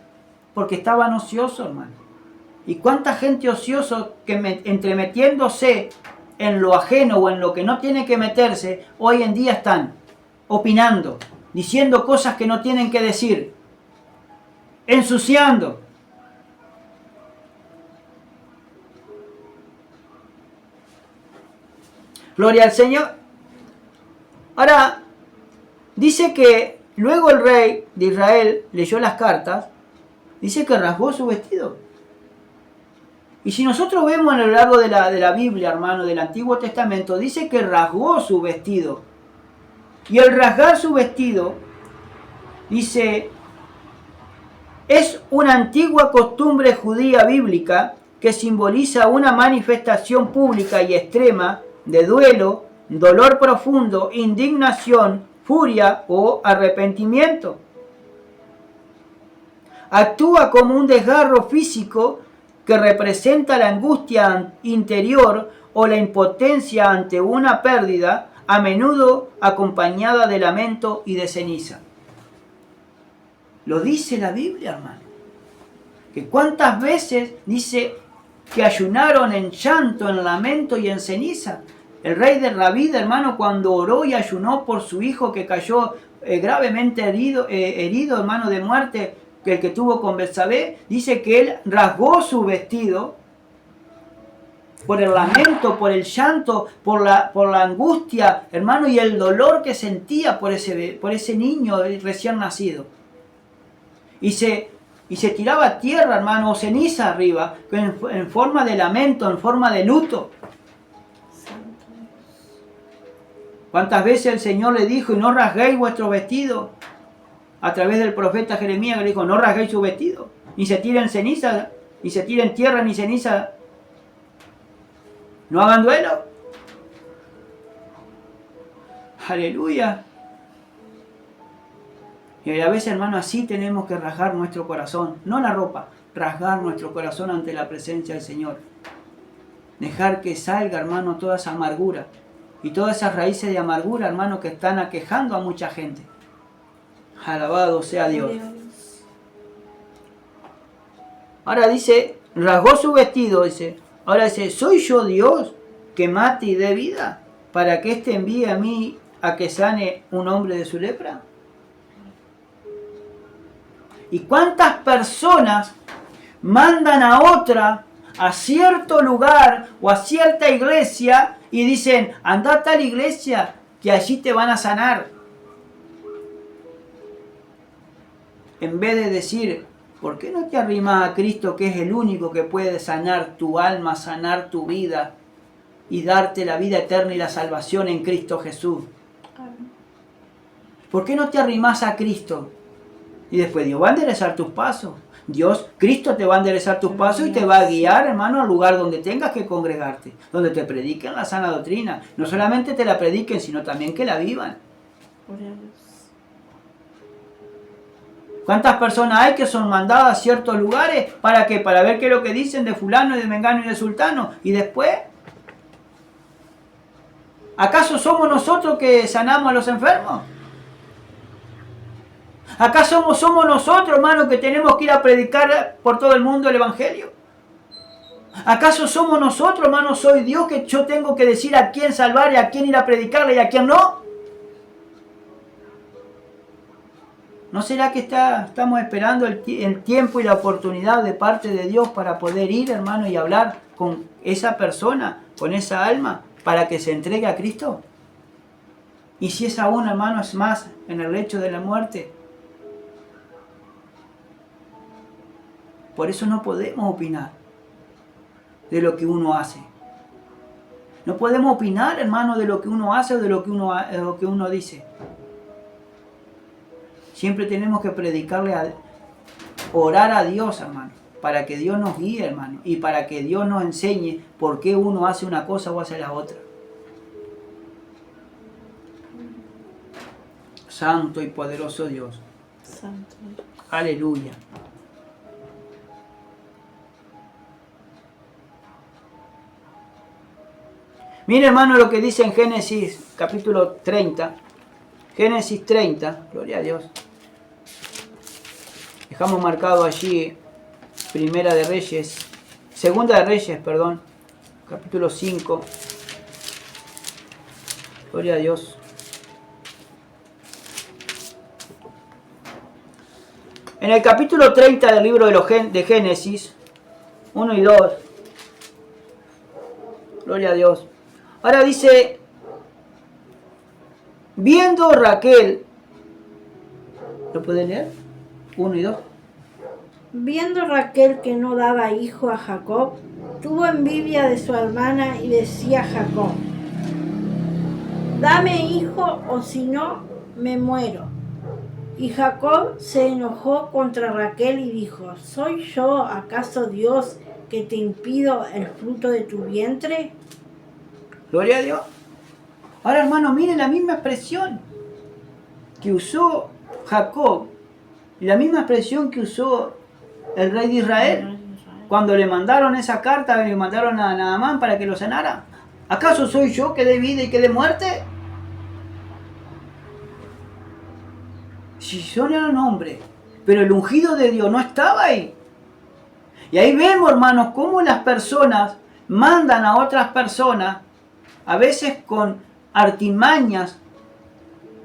Porque estaban ociosos, hermano. ¿Y cuánta gente ocioso que entremetiéndose en lo ajeno o en lo que no tiene que meterse, hoy en día están opinando, diciendo cosas que no tienen que decir, ensuciando? Gloria al Señor. Ahora, dice que luego el rey de Israel leyó las cartas, dice que rasgó su vestido. Y si nosotros vemos a lo largo de la Biblia, hermano, del Antiguo Testamento, dice que rasgó su vestido. Y el rasgar su vestido, dice, es una antigua costumbre judía bíblica que simboliza una manifestación pública y extrema de duelo, dolor profundo, indignación, furia o arrepentimiento. Actúa como un desgarro físico que representa la angustia interior o la impotencia ante una pérdida, a menudo acompañada de lamento y de ceniza. Lo dice la Biblia, hermano. Que cuántas veces dice que ayunaron en llanto, en lamento y en ceniza. El rey de David, hermano, cuando oró y ayunó por su hijo que cayó gravemente herido, hermano, de muerte, que el que tuvo con Betsabé, dice que él rasgó su vestido por el lamento, por el llanto, por la angustia, hermano, y el dolor que sentía por ese niño recién nacido. Y se tiraba a tierra, hermano, o ceniza arriba, en forma de lamento, en forma de luto. ¿Cuántas veces el Señor le dijo: y no rasguéis vuestro vestido? A través del profeta Jeremías, que le dijo: no rasguéis su vestido, ni se tiren ceniza, ni se tiren tierra ni ceniza. No hagan duelo. Aleluya. Y a veces, hermano, así tenemos que rasgar nuestro corazón, no la ropa, rasgar nuestro corazón ante la presencia del Señor. Dejar que salga, hermano, toda esa amargura y todas esas raíces de amargura, hermano, que están aquejando a mucha gente. Alabado sea Dios. Ahora dice, rasgó su vestido, dice. Ahora dice, ¿soy yo Dios que mate y dé vida para que éste envíe a mí a que sane un hombre de su lepra? ¿Y cuántas personas mandan a otra a cierto lugar o a cierta iglesia y dicen: anda a tal iglesia que allí te van a sanar? En vez de decir: ¿por qué no te arrimas a Cristo, que es el único que puede sanar tu alma, sanar tu vida y darte la vida eterna y la salvación en Cristo Jesús? ¿Por qué no te arrimas a Cristo? Y después Dios va a enderezar tus pasos. Cristo te va a enderezar tus pasos y te va a guiar, hermano, al lugar donde tengas que congregarte, donde te prediquen la sana doctrina. No solamente te la prediquen, sino también que la vivan. ¿Cuántas personas hay que son mandadas a ciertos lugares? ¿Para qué? Para ver qué es lo que dicen de fulano y de mengano y de sultano. Y después, ¿acaso somos nosotros que sanamos a los enfermos? ¿Acaso somos nosotros, hermano, que tenemos que ir a predicar por todo el mundo el Evangelio? ¿Acaso somos nosotros, hermano, soy Dios, que yo tengo que decir a quién salvar y a quién ir a predicarle y a quién no? ¿No será que estamos esperando el tiempo y la oportunidad de parte de Dios para poder ir, hermano, y hablar con esa persona, con esa alma, para que se entregue a Cristo? Y si es aún, hermano, es más en el lecho de la muerte. Por eso no podemos opinar de lo que uno hace. No podemos opinar, hermano, de lo que uno hace o de lo que uno dice. Siempre tenemos que predicarle, orar a Dios, hermano, para que Dios nos guíe, hermano, y para que Dios nos enseñe por qué uno hace una cosa o hace la otra. Santo y poderoso Dios. Santo. Aleluya. Mire, hermano, lo que dice en Génesis capítulo 30. Génesis 30, gloria a Dios. Dejamos marcado allí Segunda de Reyes, perdón, capítulo 5. Gloria a Dios. En el capítulo 30 del libro de Génesis, 1 y 2. Gloria a Dios. Ahora dice, viendo Raquel, ¿lo puede leer? 1 y 2. Viendo Raquel que no daba hijo a Jacob, tuvo envidia de su hermana y decía a Jacob, dame hijo o si no, me muero. Y Jacob se enojó contra Raquel y dijo, ¿soy yo acaso Dios que te impido el fruto de tu vientre? Gloria a Dios. Ahora, hermano, miren la misma expresión que usó Jacob y la misma expresión que usó el rey de Israel cuando le mandaron esa carta, le mandaron a Naamán para que lo sanara. ¿Acaso soy yo que dé vida y que dé muerte? Si son eran hombres, pero el ungido de Dios no estaba ahí. Y ahí vemos, hermanos, cómo las personas mandan a otras personas, a veces con artimañas,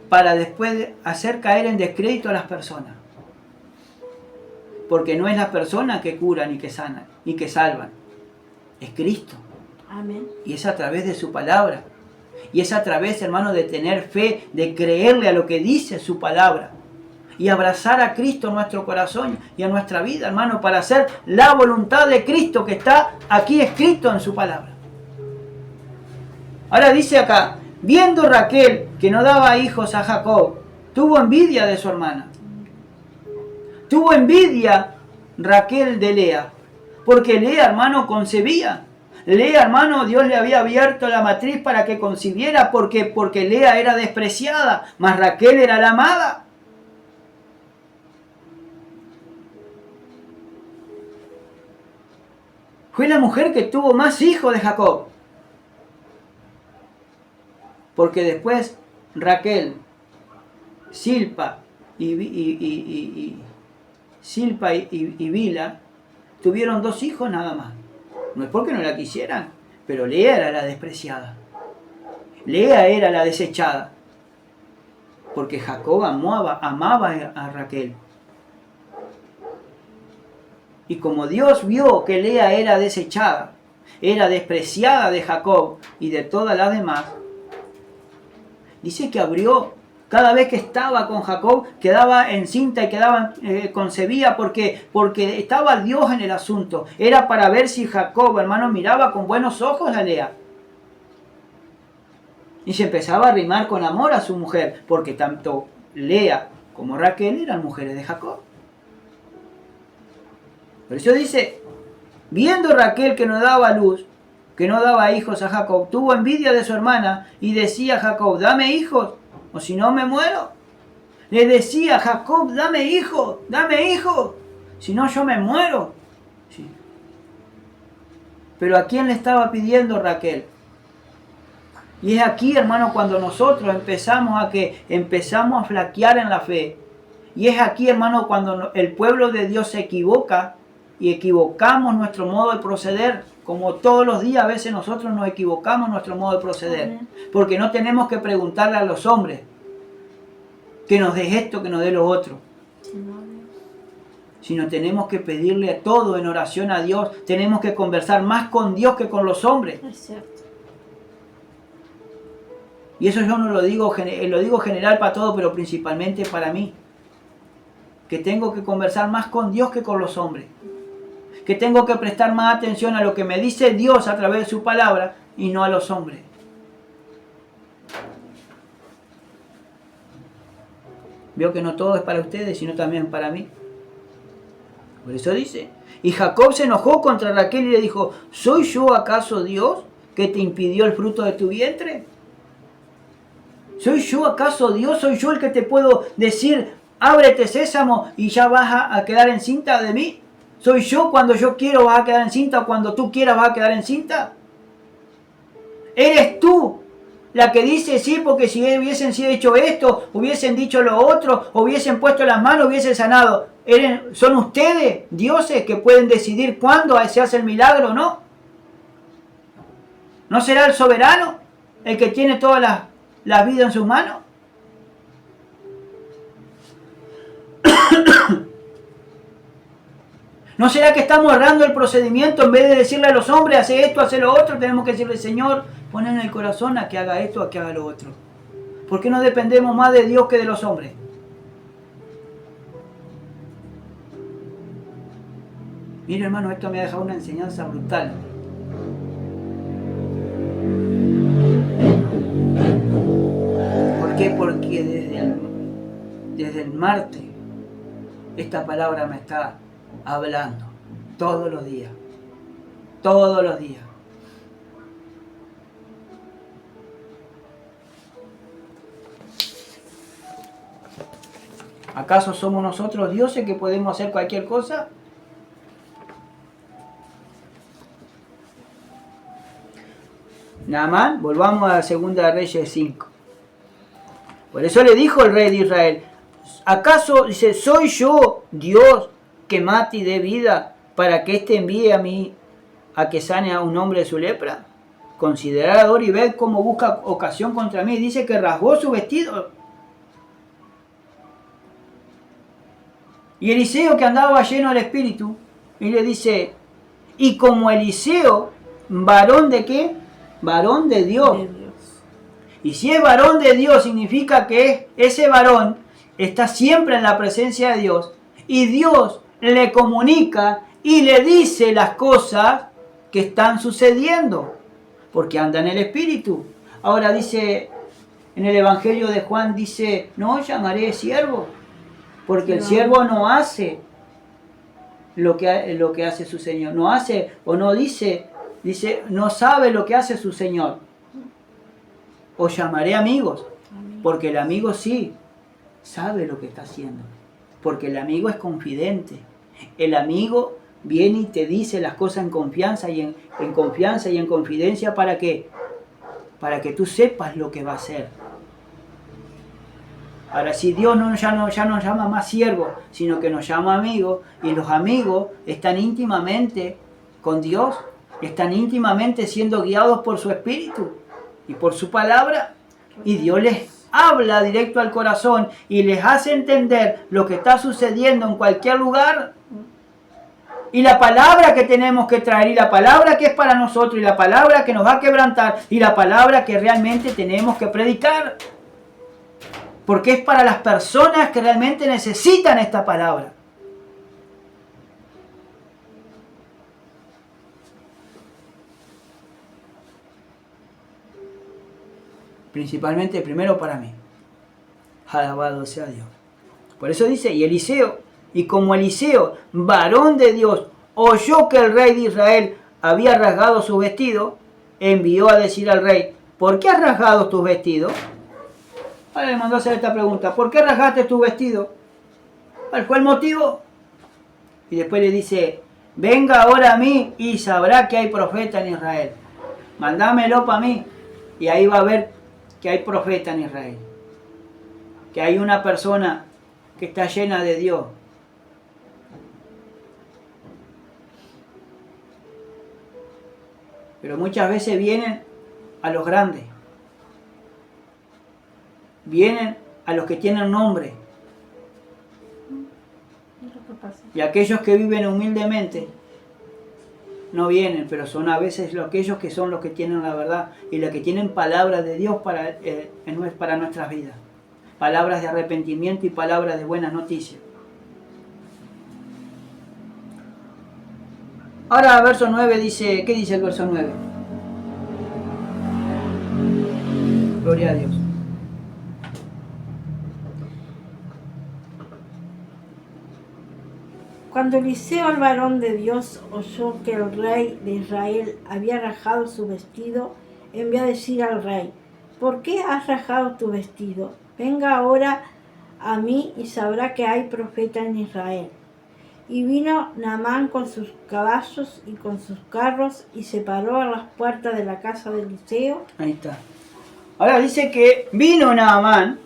para después hacer caer en descrédito a las personas. Porque no es la persona que cura ni que sana, ni que salvan. Es Cristo. Amén. Y es a través de su palabra. Y es a través, hermano, de tener fe, de creerle a lo que dice su palabra. Y abrazar a Cristo en nuestro corazón y en nuestra vida, hermano, para hacer la voluntad de Cristo que está aquí escrito en su palabra. Ahora dice acá, viendo Raquel que no daba hijos a Jacob, tuvo envidia de su hermana. Tuvo envidia Raquel de Lea, porque Lea, hermano, concebía. Lea, hermano, Dios le había abierto la matriz para que concibiera, porque Lea era despreciada, mas Raquel era la amada. Fue la mujer que tuvo más hijos de Jacob. Porque después Raquel, Silpa y Bila tuvieron 2 hijos nada más. No es porque no la quisieran, pero Lea era la despreciada. Lea era la desechada. Porque Jacob amaba a Raquel. Y como Dios vio que Lea era desechada, era despreciada de Jacob y de todas las demás, dice que abrió Cada vez que estaba con Jacob, quedaba encinta y quedaba concebía porque estaba Dios en el asunto. Era para ver si Jacob, hermano, miraba con buenos ojos a Lea. Y se empezaba a arrimar con amor a su mujer, porque tanto Lea como Raquel eran mujeres de Jacob. Por eso dice, viendo Raquel que no daba luz, que no daba hijos a Jacob, tuvo envidia de su hermana y decía a Jacob, dame hijos, o si no me muero. Le decía, Jacob, dame hijos, si no yo me muero. Sí. Pero ¿a quién le estaba pidiendo Raquel? Y es aquí, hermano, cuando nosotros empezamos a flaquear en la fe. Y es aquí, hermano, cuando el pueblo de Dios se equivoca y equivocamos nuestro modo de proceder. Como todos los días a veces nosotros nos equivocamos nuestro modo de proceder. Porque no tenemos que preguntarle a los hombres que nos dé esto, que nos dé lo otro. Sino tenemos que pedirle a todo en oración a Dios. Tenemos que conversar más con Dios que con los hombres. Es cierto. Y eso yo no lo digo general para todo, pero principalmente para mí. Que tengo que conversar más con Dios que con los hombres. Que tengo que prestar más atención a lo que me dice Dios a través de su palabra y no a los hombres. Veo que no todo es para ustedes, sino también para mí. Por eso dice, y Jacob se enojó contra Raquel y le dijo, ¿soy yo acaso Dios que te impidió el fruto de tu vientre? ¿Soy yo acaso Dios? ¿Soy yo el que te puedo decir, ábrete sésamo y ya vas a quedar encinta de mí? ¿Soy yo cuando yo quiero vas a quedar encinta o cuando tú quieras vas a quedar encinta? ¿Eres tú la que dice sí porque si hubiesen hecho esto, hubiesen dicho lo otro, hubiesen puesto las manos, hubiesen sanado? ¿Son ustedes, dioses, que pueden decidir cuándo se hace el milagro o no? ¿No será el soberano el que tiene todas las vidas en sus manos? ¿No será que estamos errando el procedimiento? En vez de decirle a los hombres, hace esto, hace lo otro, tenemos que decirle, Señor, pon en el corazón a que haga esto, a que haga lo otro. ¿Por qué no dependemos más de Dios que de los hombres? Mire, hermano, esto me ha dejado una enseñanza brutal. ¿Por qué? Porque desde el martes esta palabra me está hablando todos los días. Todos los días. ¿Acaso somos nosotros dioses que podemos hacer cualquier cosa? Naamán, volvamos a 2 Reyes 5. Por eso le dijo el rey de Israel, ¿acaso, dice, soy yo Dios que mate y dé vida para que éste envíe a mí a que sane a un hombre de su lepra? Considerad ahora y ved cómo busca ocasión contra mí. Dice que rasgó su vestido. Y Eliseo, que andaba lleno del Espíritu, y le dice, y como Eliseo, varón de ¿qué? Varón de Dios. Y si es varón de Dios, significa que ese varón está siempre en la presencia de Dios. Y Dios le comunica y le dice las cosas que están sucediendo. Porque anda en el Espíritu. Ahora dice, en el Evangelio de Juan dice, no llamaré siervo. Porque el siervo no hace lo que hace su Señor. No hace o no dice, no sabe lo que hace su Señor. Os llamaré amigos, porque el amigo sí sabe lo que está haciendo. Porque el amigo es confidente. El amigo viene y te dice las cosas en confianza y en confianza y en confidencia para que tú sepas lo que va a hacer. Ahora, si Dios ya no nos llama más siervos, sino que nos llama amigos, y los amigos están íntimamente con Dios, están íntimamente siendo guiados por su Espíritu y por su palabra, y Dios les habla directo al corazón y les hace entender lo que está sucediendo en cualquier lugar. Y la palabra que tenemos que traer, y la palabra que es para nosotros, y la palabra que nos va a quebrantar, y la palabra que realmente tenemos que predicar. Porque es para las personas que realmente necesitan esta palabra. Principalmente primero para mí. Alabado sea Dios. Por eso dice, y Eliseo, y como Eliseo, varón de Dios, oyó que el rey de Israel había rasgado su vestido, envió a decir al rey, ¿por qué has rasgado tus vestidos? Ahora le mandó a hacer esta pregunta, ¿por qué rasgaste tu vestido? ¿Cuál fue el motivo? Y después le dice, venga ahora a mí y sabrá que hay profeta en Israel. Mandámelo para mí y ahí va a ver que hay profeta en Israel. Que hay una persona que está llena de Dios. Pero muchas veces vienen a los grandes. Vienen a los que tienen nombre. Y aquellos que viven humildemente no vienen, pero son a veces aquellos que son los que tienen la verdad y los que tienen palabras de Dios para nuestras vidas. Palabras de arrepentimiento y palabras de buenas noticias. Ahora verso 9 dice, ¿qué dice el verso 9? Gloria a Dios. Cuando Eliseo, el varón de Dios, oyó que el rey de Israel había rajado su vestido, envió a decir al rey, ¿por qué has rajado tu vestido? Venga ahora a mí y sabrá que hay profeta en Israel. Y vino Naamán con sus caballos y con sus carros y se paró a las puertas de la casa de Eliseo. Ahí está. Ahora dice que vino Naamán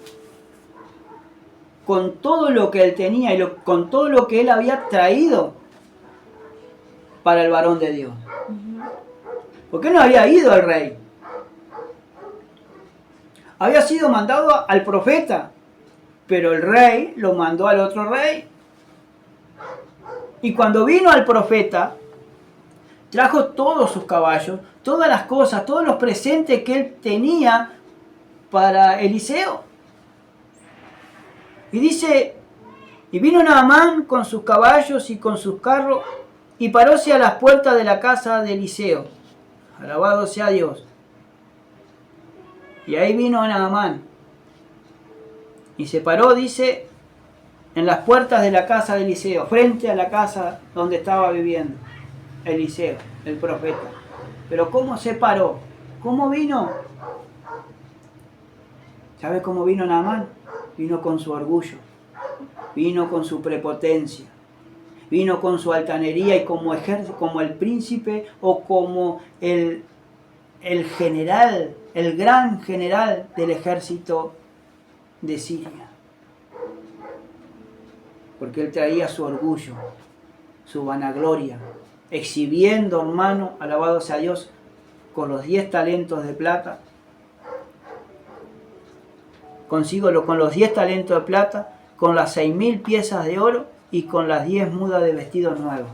con todo lo que él tenía y con todo lo que él había traído para el varón de Dios. ¿Por qué no había ido al rey? Había sido mandado al profeta, pero el rey lo mandó al otro rey. Y cuando vino al profeta, trajo todos sus caballos, todas las cosas, todos los presentes que él tenía para Eliseo. Y dice, y vino Naamán con sus caballos y con sus carros, y paróse a las puertas de la casa de Eliseo. Alabado sea Dios. Y ahí vino Naamán. Y se paró, dice, en las puertas de la casa de Eliseo, frente a la casa donde estaba viviendo Eliseo, el profeta. Pero ¿cómo se paró? ¿Cómo vino? ¿Sabe cómo vino Naamán? Vino con su orgullo, vino con su prepotencia, vino con su altanería y como el príncipe o como el general, el gran general del ejército de Siria. Porque él traía su orgullo, su vanagloria, exhibiendo, hermano, alabado sea Dios, con los 10 talentos de plata, con los 10 talentos de plata, con las 6.000 piezas de oro y con las 10 mudas de vestidos nuevos.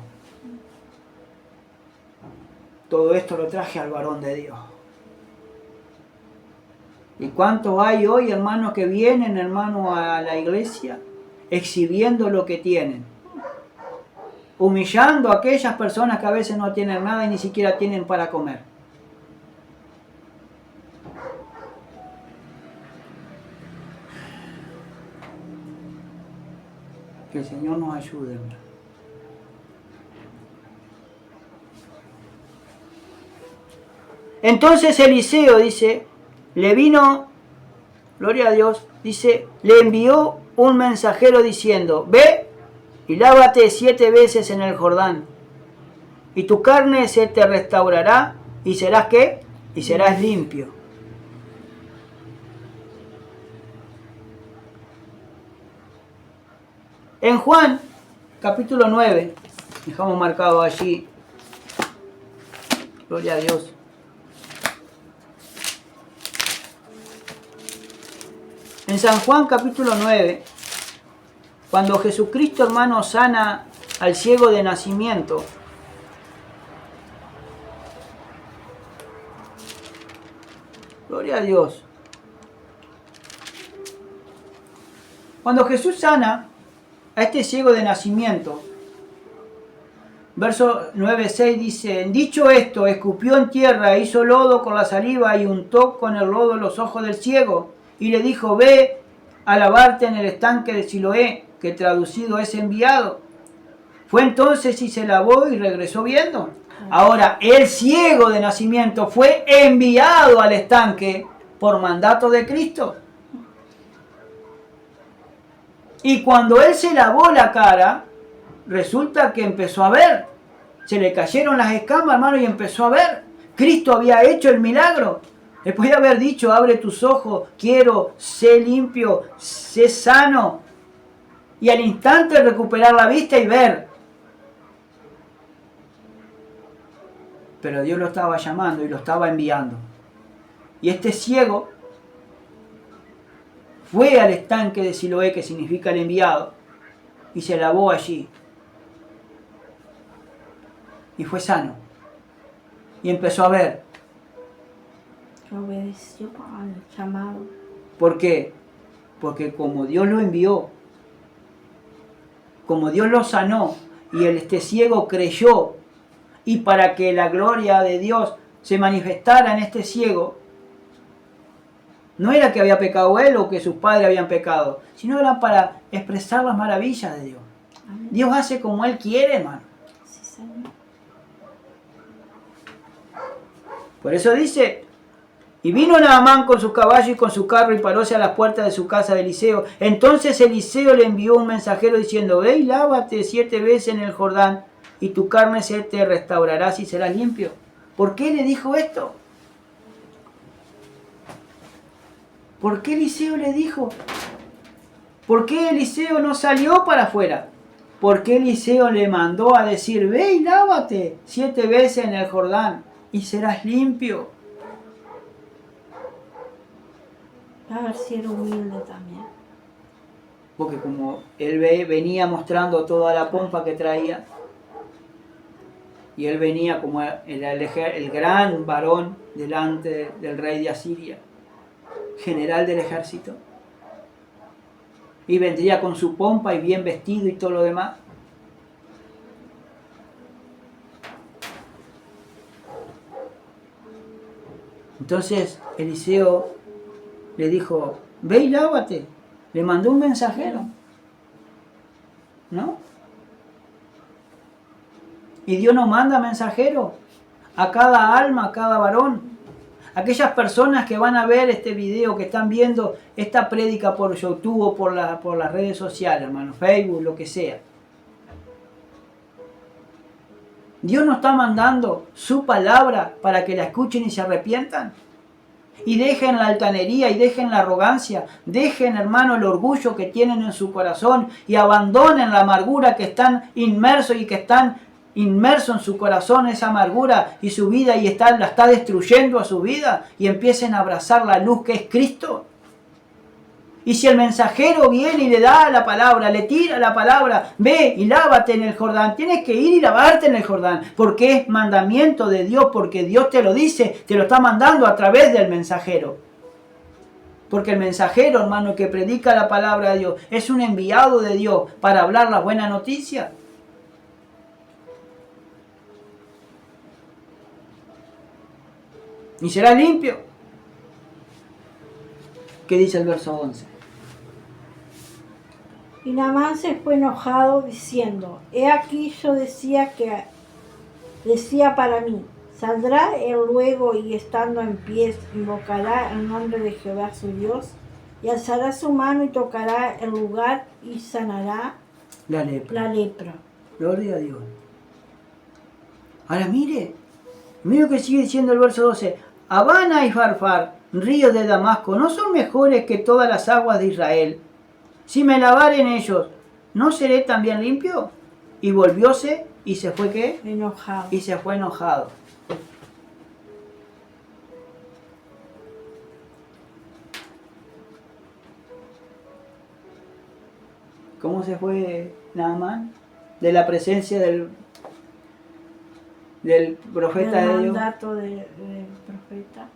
Todo esto lo traje al varón de Dios. ¿Y cuántos hay hoy, hermanos, que vienen, hermano, a la iglesia exhibiendo lo que tienen? Humillando a aquellas personas que a veces no tienen nada y ni siquiera tienen para comer. Que el Señor nos ayude, hermano. Entonces Eliseo, dice, le vino, gloria a Dios, dice, le envió un mensajero diciendo, ve y lávate 7 veces en el Jordán, y tu carne se te restaurará, y serás ¿qué? Y serás limpio. En Juan, capítulo 9, dejamos marcado allí, gloria a Dios. En San Juan, capítulo 9, cuando Jesucristo, hermano, sana al ciego de nacimiento, gloria a Dios. Cuando Jesús sana a este ciego de nacimiento, verso 9:6 dice, dicho esto, escupió en tierra, hizo lodo con la saliva y untó con el lodo los ojos del ciego y le dijo, ve a lavarte en el estanque de Siloé, que traducido es enviado. Fue entonces y se lavó y regresó viendo. Ahora, el ciego de nacimiento fue enviado al estanque por mandato de Cristo. Y cuando él se lavó la cara, resulta que empezó a ver. Se le cayeron las escamas, hermano, y empezó a ver. Cristo había hecho el milagro. Le podía haber dicho, abre tus ojos, quiero, sé limpio, sé sano. Y al instante recuperar la vista y ver. Pero Dios lo estaba llamando y lo estaba enviando. Y este ciego fue al estanque de Siloé, que significa el enviado, y se lavó allí. Y fue sano. Y empezó a ver. Obedeció al llamado. ¿Por qué? Porque como Dios lo envió, como Dios lo sanó, y este ciego creyó, y para que la gloria de Dios se manifestara en este ciego, no era que había pecado él o que sus padres habían pecado, sino era para expresar las maravillas de Dios. Amén. Dios hace como Él quiere, hermano. Sí, Señor. Por eso dice, y vino Naamán con su caballo y con su carro y paróse a las puertas de su casa de Eliseo. Entonces Eliseo le envió un mensajero diciendo, ve y lávate 7 veces en el Jordán y tu carne se te restaurará y serás limpio. ¿Por qué le dijo esto? ¿Por qué Eliseo le dijo? ¿Por qué Eliseo no salió para afuera? ¿Por qué Eliseo le mandó a decir, ve y lávate 7 veces en el Jordán y serás limpio? Va a haber sido humilde también. Porque como él venía mostrando toda la pompa que traía, y él venía como el gran varón delante del rey de Asiria, general del ejército, y vendría con su pompa y bien vestido y todo lo demás. Entonces Eliseo le dijo, ve y lávate. Le mandó un mensajero, ¿no? Y Dios nos manda mensajero a cada alma, a cada varón. Aquellas personas que van a ver este video, que están viendo esta prédica por YouTube o por las redes sociales, hermano, Facebook, lo que sea. Dios nos está mandando su palabra para que la escuchen y se arrepientan. Y dejen la altanería y dejen la arrogancia. Dejen, hermano, el orgullo que tienen en su corazón y abandonen la amargura que están inmersos y que están inmersos en su corazón, esa amargura y su vida, y la está destruyendo a su vida, y empiecen a abrazar la luz que es Cristo. Y si el mensajero viene y le da la palabra, le tira la palabra, ve y lávate en el Jordán, tienes que ir y lavarte en el Jordán, porque es mandamiento de Dios, porque Dios te lo dice, te lo está mandando a través del mensajero. Porque el mensajero, hermano, que predica la palabra de Dios, es un enviado de Dios para hablar la buena noticia. Y será limpio. ¿Qué dice el verso 11? Y Naamán se fue enojado diciendo, he aquí yo decía para mí, saldrá él luego y estando en pies invocará el nombre de Jehová su Dios y alzará su mano y tocará el lugar y sanará La lepra. Gloria a Dios. Ahora mire lo que sigue diciendo el verso 12. Habana y Farfar, ríos de Damasco, ¿no son mejores que todas las aguas de Israel? Si me lavare en ellos, ¿no seré también limpio? Y volvióse y se fue ¿qué? Enojado. Y se fue enojado. ¿Cómo se fue Naamán? De la presencia del profeta de Dios. El mandato del profeta.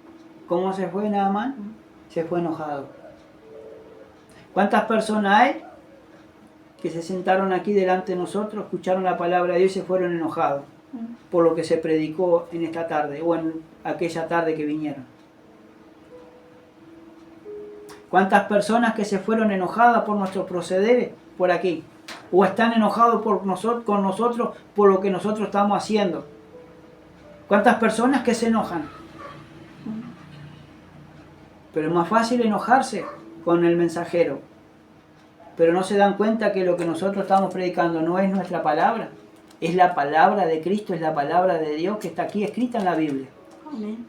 ¿Cómo se fue Naamán? Se fue enojado. ¿Cuántas personas hay que se sentaron aquí delante de nosotros, escucharon la palabra de Dios y se fueron enojados por lo que se predicó en esta tarde o en aquella tarde que vinieron? ¿Cuántas personas que se fueron enojadas por nuestros procederes por aquí? ¿O están enojados con nosotros por lo que nosotros estamos haciendo? ¿Cuántas personas que se enojan? Pero es más fácil enojarse con el mensajero. Pero no se dan cuenta que lo que nosotros estamos predicando no es nuestra palabra. Es la palabra de Cristo, es la palabra de Dios que está aquí escrita en la Biblia. Amén.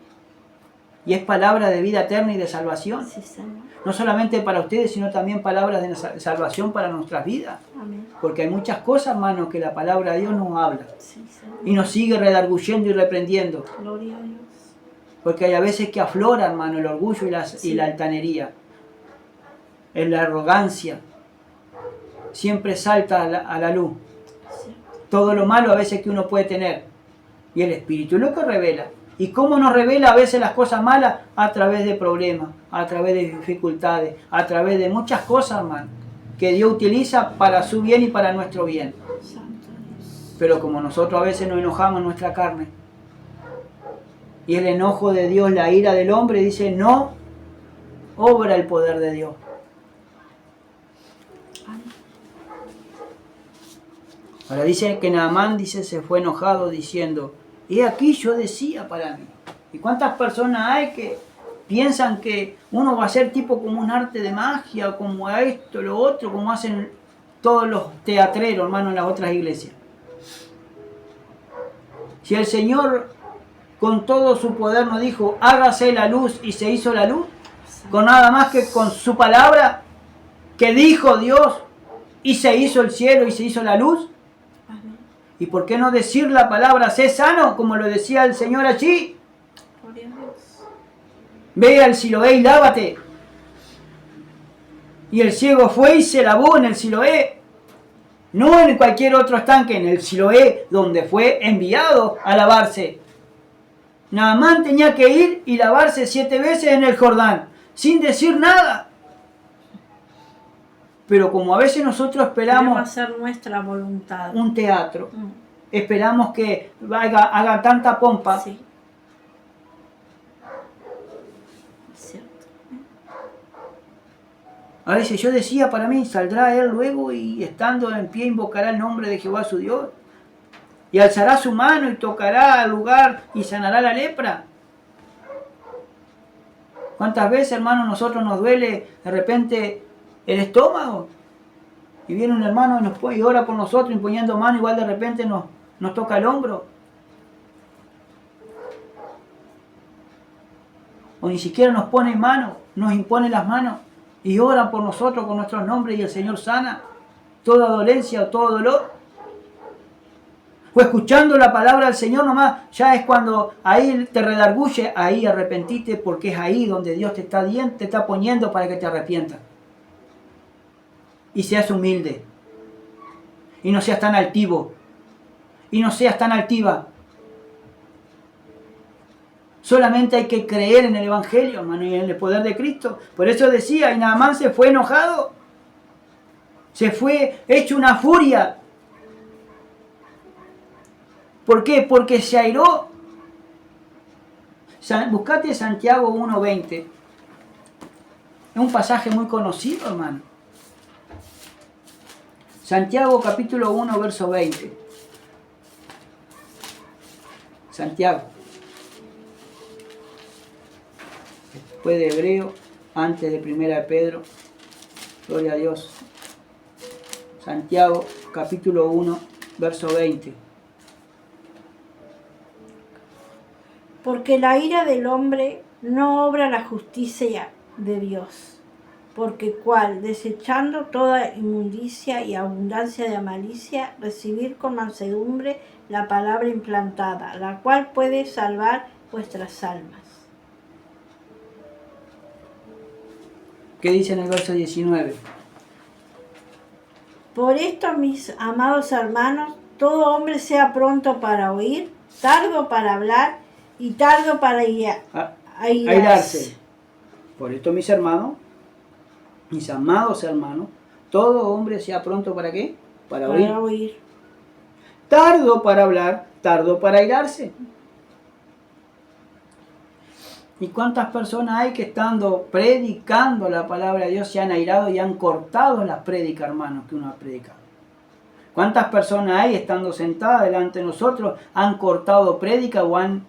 Y es palabra de vida eterna y de salvación. Sí, Señor. No solamente para ustedes, sino también palabras de salvación para nuestras vidas. Amén. Porque hay muchas cosas, hermanos, que la palabra de Dios nos habla. Sí, Señor. Y nos sigue redarguyendo y reprendiendo. Gloria a Dios. Porque hay a veces que aflora, hermano, el orgullo y la altanería. En la arrogancia. Siempre salta a la luz. Sí. Todo lo malo a veces que uno puede tener. Y el Espíritu es lo que revela. ¿Y cómo nos revela a veces las cosas malas? A través de problemas, a través de dificultades, a través de muchas cosas, hermano, que Dios utiliza para su bien y para nuestro bien. Santo Dios. Pero como nosotros a veces nos enojamos en nuestra carne, y el enojo de Dios, la ira del hombre, dice, no obra el poder de Dios. Amén. Ahora dice que Naamán, dice, se fue enojado diciendo, he aquí yo decía para mí. ¿Y cuántas personas hay que piensan que uno va a ser tipo como un arte de magia, como a esto, lo otro, como hacen todos los teatreros, hermano, en las otras iglesias? Si el Señor con todo su poder nos dijo, hágase la luz, y se hizo la luz, con nada más que con su palabra, que dijo Dios, y se hizo el cielo y se hizo la luz. Amén. ¿Y por qué no decir la palabra, sé sano, como lo decía el Señor allí? Gloria a Dios. Ve al Siloé y lávate. Y el ciego fue y se lavó en el Siloé. No en cualquier otro estanque, en el Siloé, donde fue enviado a lavarse. Naamán tenía que ir y lavarse 7 veces en el Jordán, sin decir nada. Pero como a veces nosotros Queremos esperamos hacer nuestra voluntad. un teatro, Mm. esperamos que haga tanta pompa, Sí. Cierto. a veces yo decía para mí, saldrá él luego y estando en pie invocará el nombre de Jehová su Dios. Y alzará su mano y tocará al lugar y sanará la lepra. ¿Cuántas veces, hermano, nosotros nos duele de repente el estómago? Y viene un hermano y ora por nosotros imponiendo mano, igual de repente nos toca el hombro. O ni siquiera nos pone mano, nos impone las manos y ora por nosotros con nuestros nombres y el Señor sana toda dolencia o todo dolor. O escuchando la palabra del Señor nomás, ya es cuando ahí te redarguye, ahí arrepentite, porque es ahí donde Dios te está poniendo para que te arrepientas. Y seas humilde. Y no seas tan altivo. Y no seas tan altiva. Solamente hay que creer en el Evangelio, hermano, y en el poder de Cristo. Por eso decía, y Naamán se fue enojado. Se fue hecho una furia. ¿Por qué? Porque se airó. Buscate Santiago 1:20. Es un pasaje muy conocido, hermano. Santiago capítulo 1, verso 20. Santiago. Después de Hebreo, antes de Primera de Pedro. Gloria a Dios. Santiago capítulo 1, verso 20. Porque la ira del hombre no obra la justicia de Dios. Porque cual, desechando toda inmundicia y abundancia de malicia, recibir con mansedumbre la palabra implantada, la cual puede salvar vuestras almas. ¿Qué dice en el verso 19? Por esto, mis amados hermanos, todo hombre sea pronto para oír, tardo para hablar y tardo para airarse. Por esto, mis hermanos, Mis amados hermanos, todo hombre sea pronto ¿para qué? Para oír. Para oír. Tardo para hablar, tardo para airarse. ¿Y cuántas personas hay que estando predicando la palabra de Dios se han airado y han cortado las prédicas, hermanos, que uno ha predicado? ¿Cuántas personas hay estando sentadas delante de nosotros han cortado prédica o han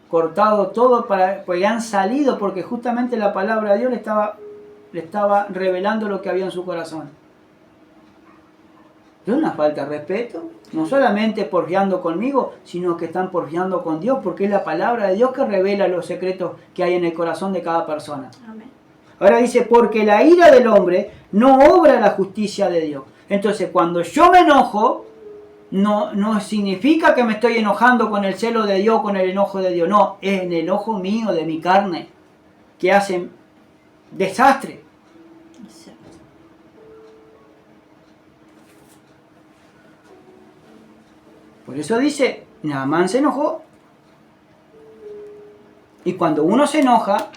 cortado todo porque han salido porque justamente la palabra de Dios le estaba revelando lo que había en su corazón? Es una falta de respeto, no solamente porfiando conmigo, sino que están porfiando con Dios, porque es la palabra de Dios que revela los secretos que hay en el corazón de cada persona. Amén. Ahora dice, porque la ira del hombre no obra la justicia de Dios. Entonces, cuando yo me enojo, no significa que me estoy enojando con el celo de Dios, con el enojo de Dios. No, es el enojo mío, de mi carne, que hace desastre. Exacto. Por eso dice, Naamán se enojó. Y cuando uno se enoja,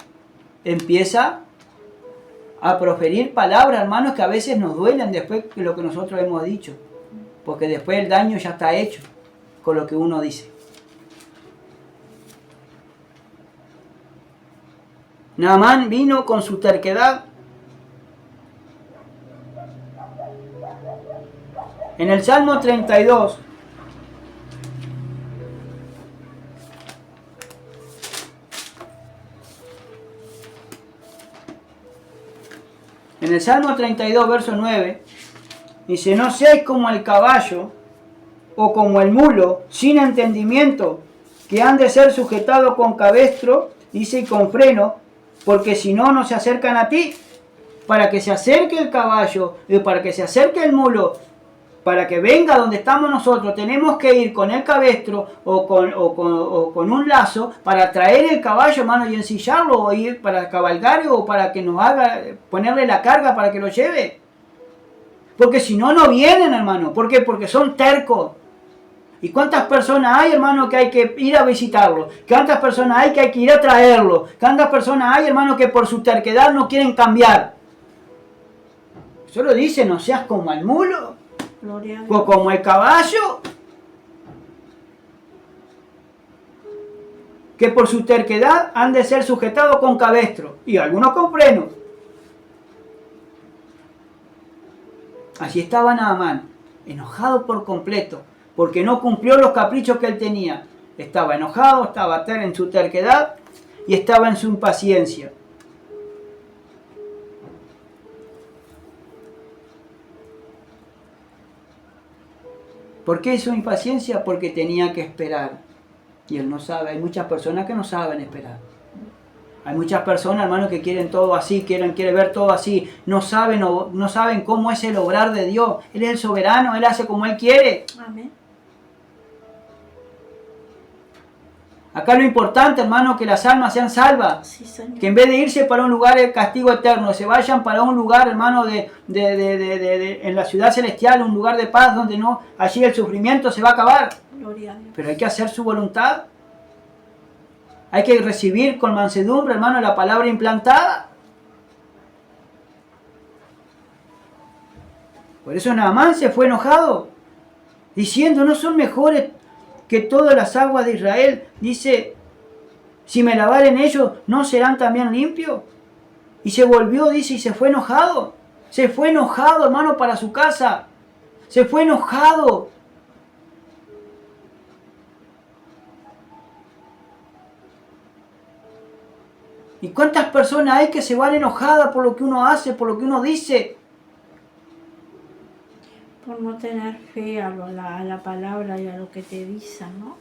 empieza a proferir palabras, hermanos, que a veces nos duelen después de lo que nosotros hemos dicho. Porque después el daño ya está hecho con lo que uno dice. Naamán vino con su terquedad. En el Salmo 32, en el Salmo 32, verso 9, dice, no seáis como el caballo o como el mulo, sin entendimiento, que han de ser sujetados con cabestro, dice, y con freno, porque si no, no se acercan a ti. Para que se acerque el caballo y para que se acerque el mulo, para que venga donde estamos nosotros, tenemos que ir con el cabestro o con un lazo para traer el caballo, hermano, y ensillarlo, o ir para cabalgar o para que nos haga, ponerle la carga para que lo lleve. Porque si no, no vienen, hermano. ¿Por qué? Porque son tercos. ¿Y cuántas personas hay, hermano, que hay que ir a visitarlo? ¿Cuántas personas hay que ir a traerlo? ¿Cuántas personas hay, hermano, que por su terquedad no quieren cambiar? Solo dice, no seas como el mulo o como el caballo, que por su terquedad han de ser sujetados con cabestro y algunos con freno. Así estaba Naamán, enojado por completo, porque no cumplió los caprichos que él tenía. Estaba enojado, estaba en su terquedad y estaba en su impaciencia. ¿Por qué su impaciencia? Porque tenía que esperar. Y él no sabe. Hay muchas personas que no saben esperar. Hay muchas personas, hermanos, que quieren todo así, quieren ver todo así. No saben cómo es el obrar de Dios. Él es el soberano, Él hace como Él quiere. Amén. Acá lo importante, hermano, que las almas sean salvas. Sí, Señor. Que en vez de irse para un lugar de castigo eterno, se vayan para un lugar, hermano, en la ciudad celestial, un lugar de paz donde no, allí el sufrimiento se va a acabar. Gloria a Dios. Pero hay que hacer su voluntad. Hay que recibir con mansedumbre, hermano, la palabra implantada. Por eso Naamán se fue enojado, diciendo, ¿no son mejores que todas las aguas de Israel? Dice, si me lavaren ellos, ¿no serán también limpios? Y se volvió, dice, y se fue enojado. Se fue enojado, hermano, para su casa. Se fue enojado. ¿Y cuántas personas hay que se van enojadas por lo que uno hace, por lo que uno dice? Por no tener fe a la palabra y a lo que te dicen, ¿no?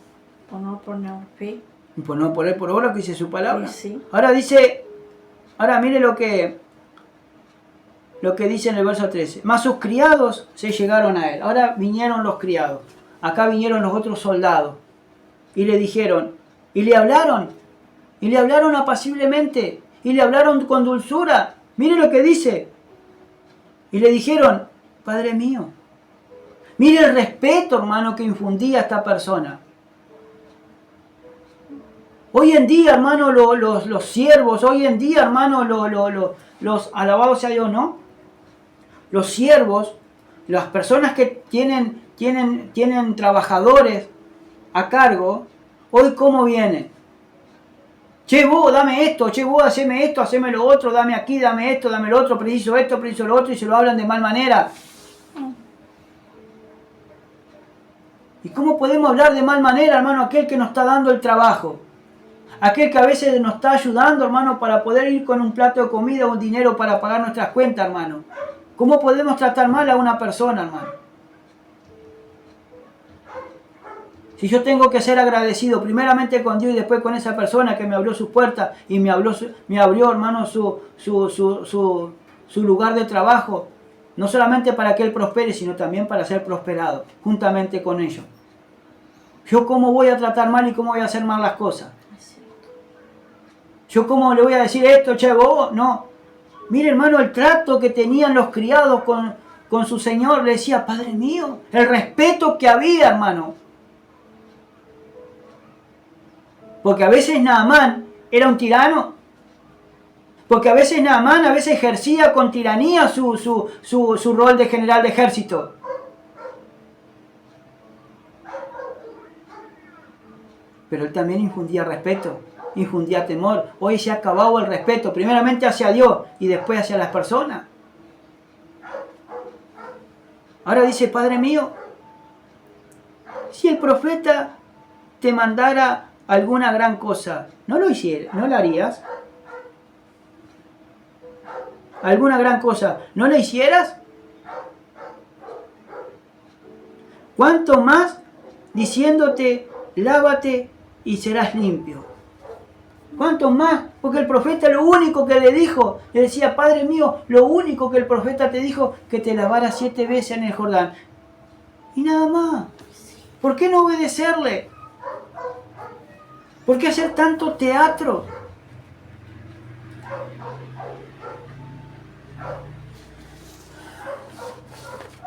Por no poner fe. Y por no poner por obra lo que dice su palabra. Sí. Ahora dice, mire lo que dice en el verso 13. Mas sus criados se llegaron a él. Ahora vinieron los criados. Acá vinieron los otros soldados. Y le dijeron, y le hablaron apaciblemente, y le hablaron con dulzura. Mire lo que dice. Y le dijeron, Padre mío. Mire el respeto, hermano, que infundía esta persona. Hoy en día, hermano, los siervos, hoy en día, hermano, los alabados sea Dios, ¿no? Los siervos, las personas que tienen trabajadores a cargo, hoy cómo vienen. Che, vos, dame esto, che, vos, haceme esto, haceme lo otro, dame aquí, dame esto, dame lo otro, preciso esto, preciso lo otro, y se lo hablan de mal manera. ¿Y cómo podemos hablar de mal manera, hermano, aquel que nos está dando el trabajo? Aquel que a veces nos está ayudando, hermano, para poder ir con un plato de comida o un dinero para pagar nuestras cuentas, hermano. ¿Cómo podemos tratar mal a una persona, hermano? Si yo tengo que ser agradecido primeramente con Dios y después con esa persona que me abrió sus puertas y me abrió, hermano, su lugar de trabajo, no solamente para que él prospere, sino también para ser prosperado, juntamente con ellos. ¿Yo cómo voy a tratar mal y cómo voy a hacer mal las cosas? ¿Yo cómo le voy a decir esto, che, vos? No. Mire, hermano, el trato que tenían los criados con su señor, le decía, Padre mío, el respeto que había, hermano. Porque a veces Naamán era un tirano. Porque a veces Naamán ejercía con tiranía su rol de general de ejército. Pero él también infundía respeto, infundía temor. Hoy se ha acabado el respeto, primeramente hacia Dios y después hacia las personas. Ahora dice, Padre mío, si el profeta te mandara alguna gran cosa, ¿no lo hicieras? ¿No lo harías? ¿Alguna gran cosa, no la hicieras? ¿Cuánto más diciéndote, lávate y serás limpio? ¿Cuánto más? Porque el profeta lo único que le dijo, le decía, Padre mío, lo único que el profeta te dijo, que te lavaras 7 veces en el Jordán. Y nada más. ¿Por qué no obedecerle? ¿Por qué hacer tanto teatro?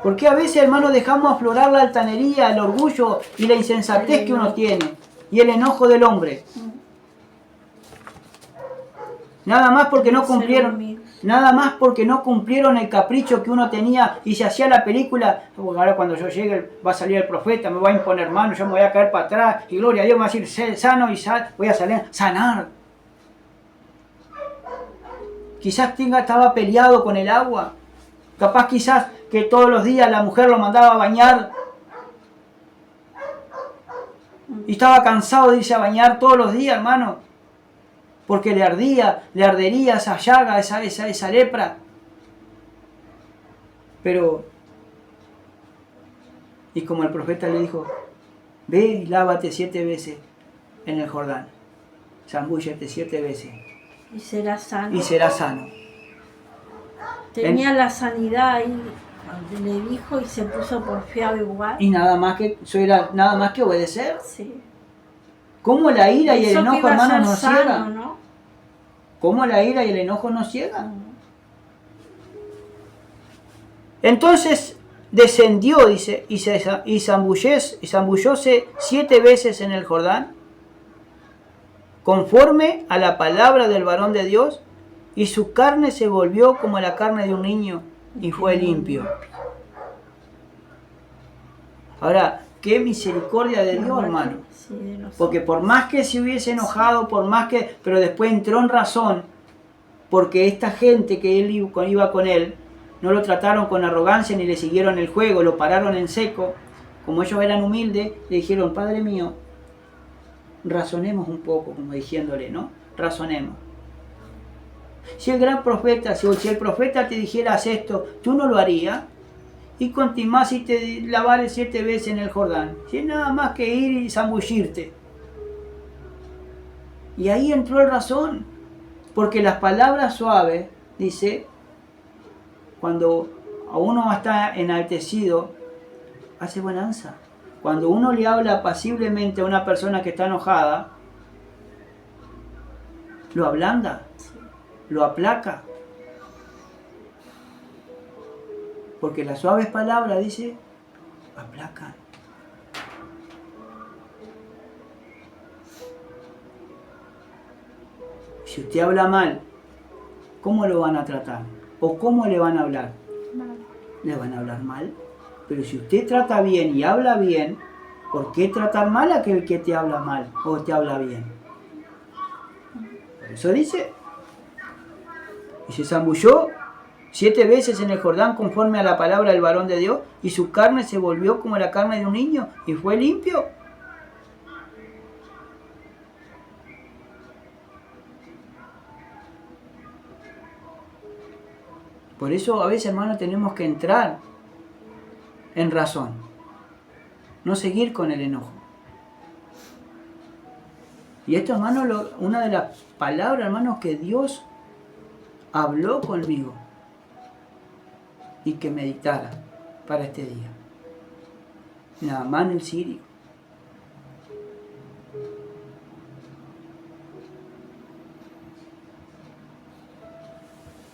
¿Por qué a veces, hermano, dejamos aflorar la altanería, el orgullo y la insensatez que uno tiene? Y el enojo del hombre. Nada más porque no cumplieron el capricho que uno tenía y se hacía la película. Ahora cuando yo llegue va a salir el profeta, me va a imponer mano, yo me voy a caer para atrás y gloria a Dios me va a decir sé sano y voy a salir sanar. Quizás estaba peleado con el agua. Capaz quizás que todos los días la mujer lo mandaba a bañar. Y estaba cansado de irse a bañar todos los días, hermano. Porque le ardería esa llaga, esa lepra. Pero, y como el profeta le dijo, ve y lávate 7 veces en el Jordán. Zambúllete 7 veces. Y serás sano. Y serás sano. Tenía la sanidad ahí, le dijo y se puso porfiado igual. Y nada más que obedecer. Sí. ¿Cómo la ira y el enojo, hermano, nos ciegan? ¿No? ¿Cómo la ira y el enojo nos ciegan? Entonces descendió, dice, y zambullóse 7 veces en el Jordán, conforme a la palabra del varón de Dios, y su carne se volvió como la carne de un niño, y fue limpio. Ahora, qué misericordia de Dios, hermano. Porque por más que se hubiese enojado, pero después entró en razón, porque esta gente que él iba con él, no lo trataron con arrogancia ni le siguieron el juego, lo pararon en seco. Como ellos eran humildes, le dijeron, Padre mío, razonemos un poco, como diciéndole, ¿no? Razonemos. Si el gran profeta, si el profeta te dijera haz esto, ¿tú no lo harías? Y continuás y te lavares 7 veces en el Jordán. Si es nada más que ir y zambullirte. Y ahí entró el razón. Porque las palabras suaves, dice, cuando a uno está enaltecido, hace bonanza. Cuando uno le habla apaciblemente a una persona que está enojada, lo ablanda, lo aplaca. Porque las suaves palabras, dice, aplacan. Si usted habla mal, ¿cómo lo van a tratar? ¿O cómo le van a hablar? Mal. Le van a hablar mal. Pero si usted trata bien y habla bien, ¿por qué tratar mal a aquel que te habla mal o te habla bien? Por eso dice, y se zambulló 7 veces en el Jordán conforme a la palabra del varón de Dios, y su carne se volvió como la carne de un niño, y fue limpio. Por eso a veces, hermanos, tenemos que entrar en razón, no seguir con el enojo. Y esto, hermano, una de las palabras, hermanos, que Dios habló conmigo y que meditara para este día. Naamán el sirio.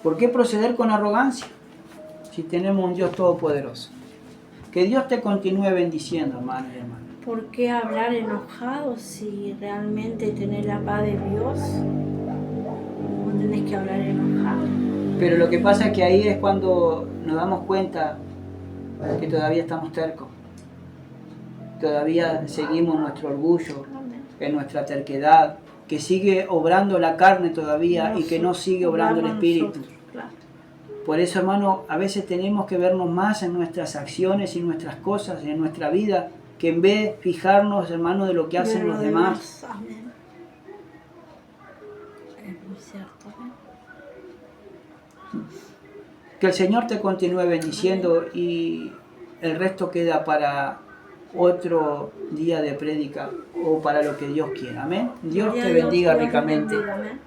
¿Por qué proceder con arrogancia si tenemos un Dios todopoderoso? Que Dios te continúe bendiciendo, hermanos y hermanas. ¿Por qué hablar enojado si realmente tenés la paz de Dios? No tenés que hablar enojado. Pero lo que pasa es que ahí es cuando nos damos cuenta que todavía estamos tercos. Todavía seguimos nuestro orgullo, en nuestra terquedad, que sigue obrando la carne todavía y que no sigue obrando el espíritu. Claro. Por eso, hermano, a veces tenemos que vernos más en nuestras acciones y nuestras cosas, en nuestra vida, que en vez de fijarnos, hermano, de lo que hacen los demás. Amén. Es muy cierto. Que el Señor te continúe bendiciendo y el resto queda para otro día de prédica o para lo que Dios quiera. Amén. Dios te bendiga ricamente. Amén.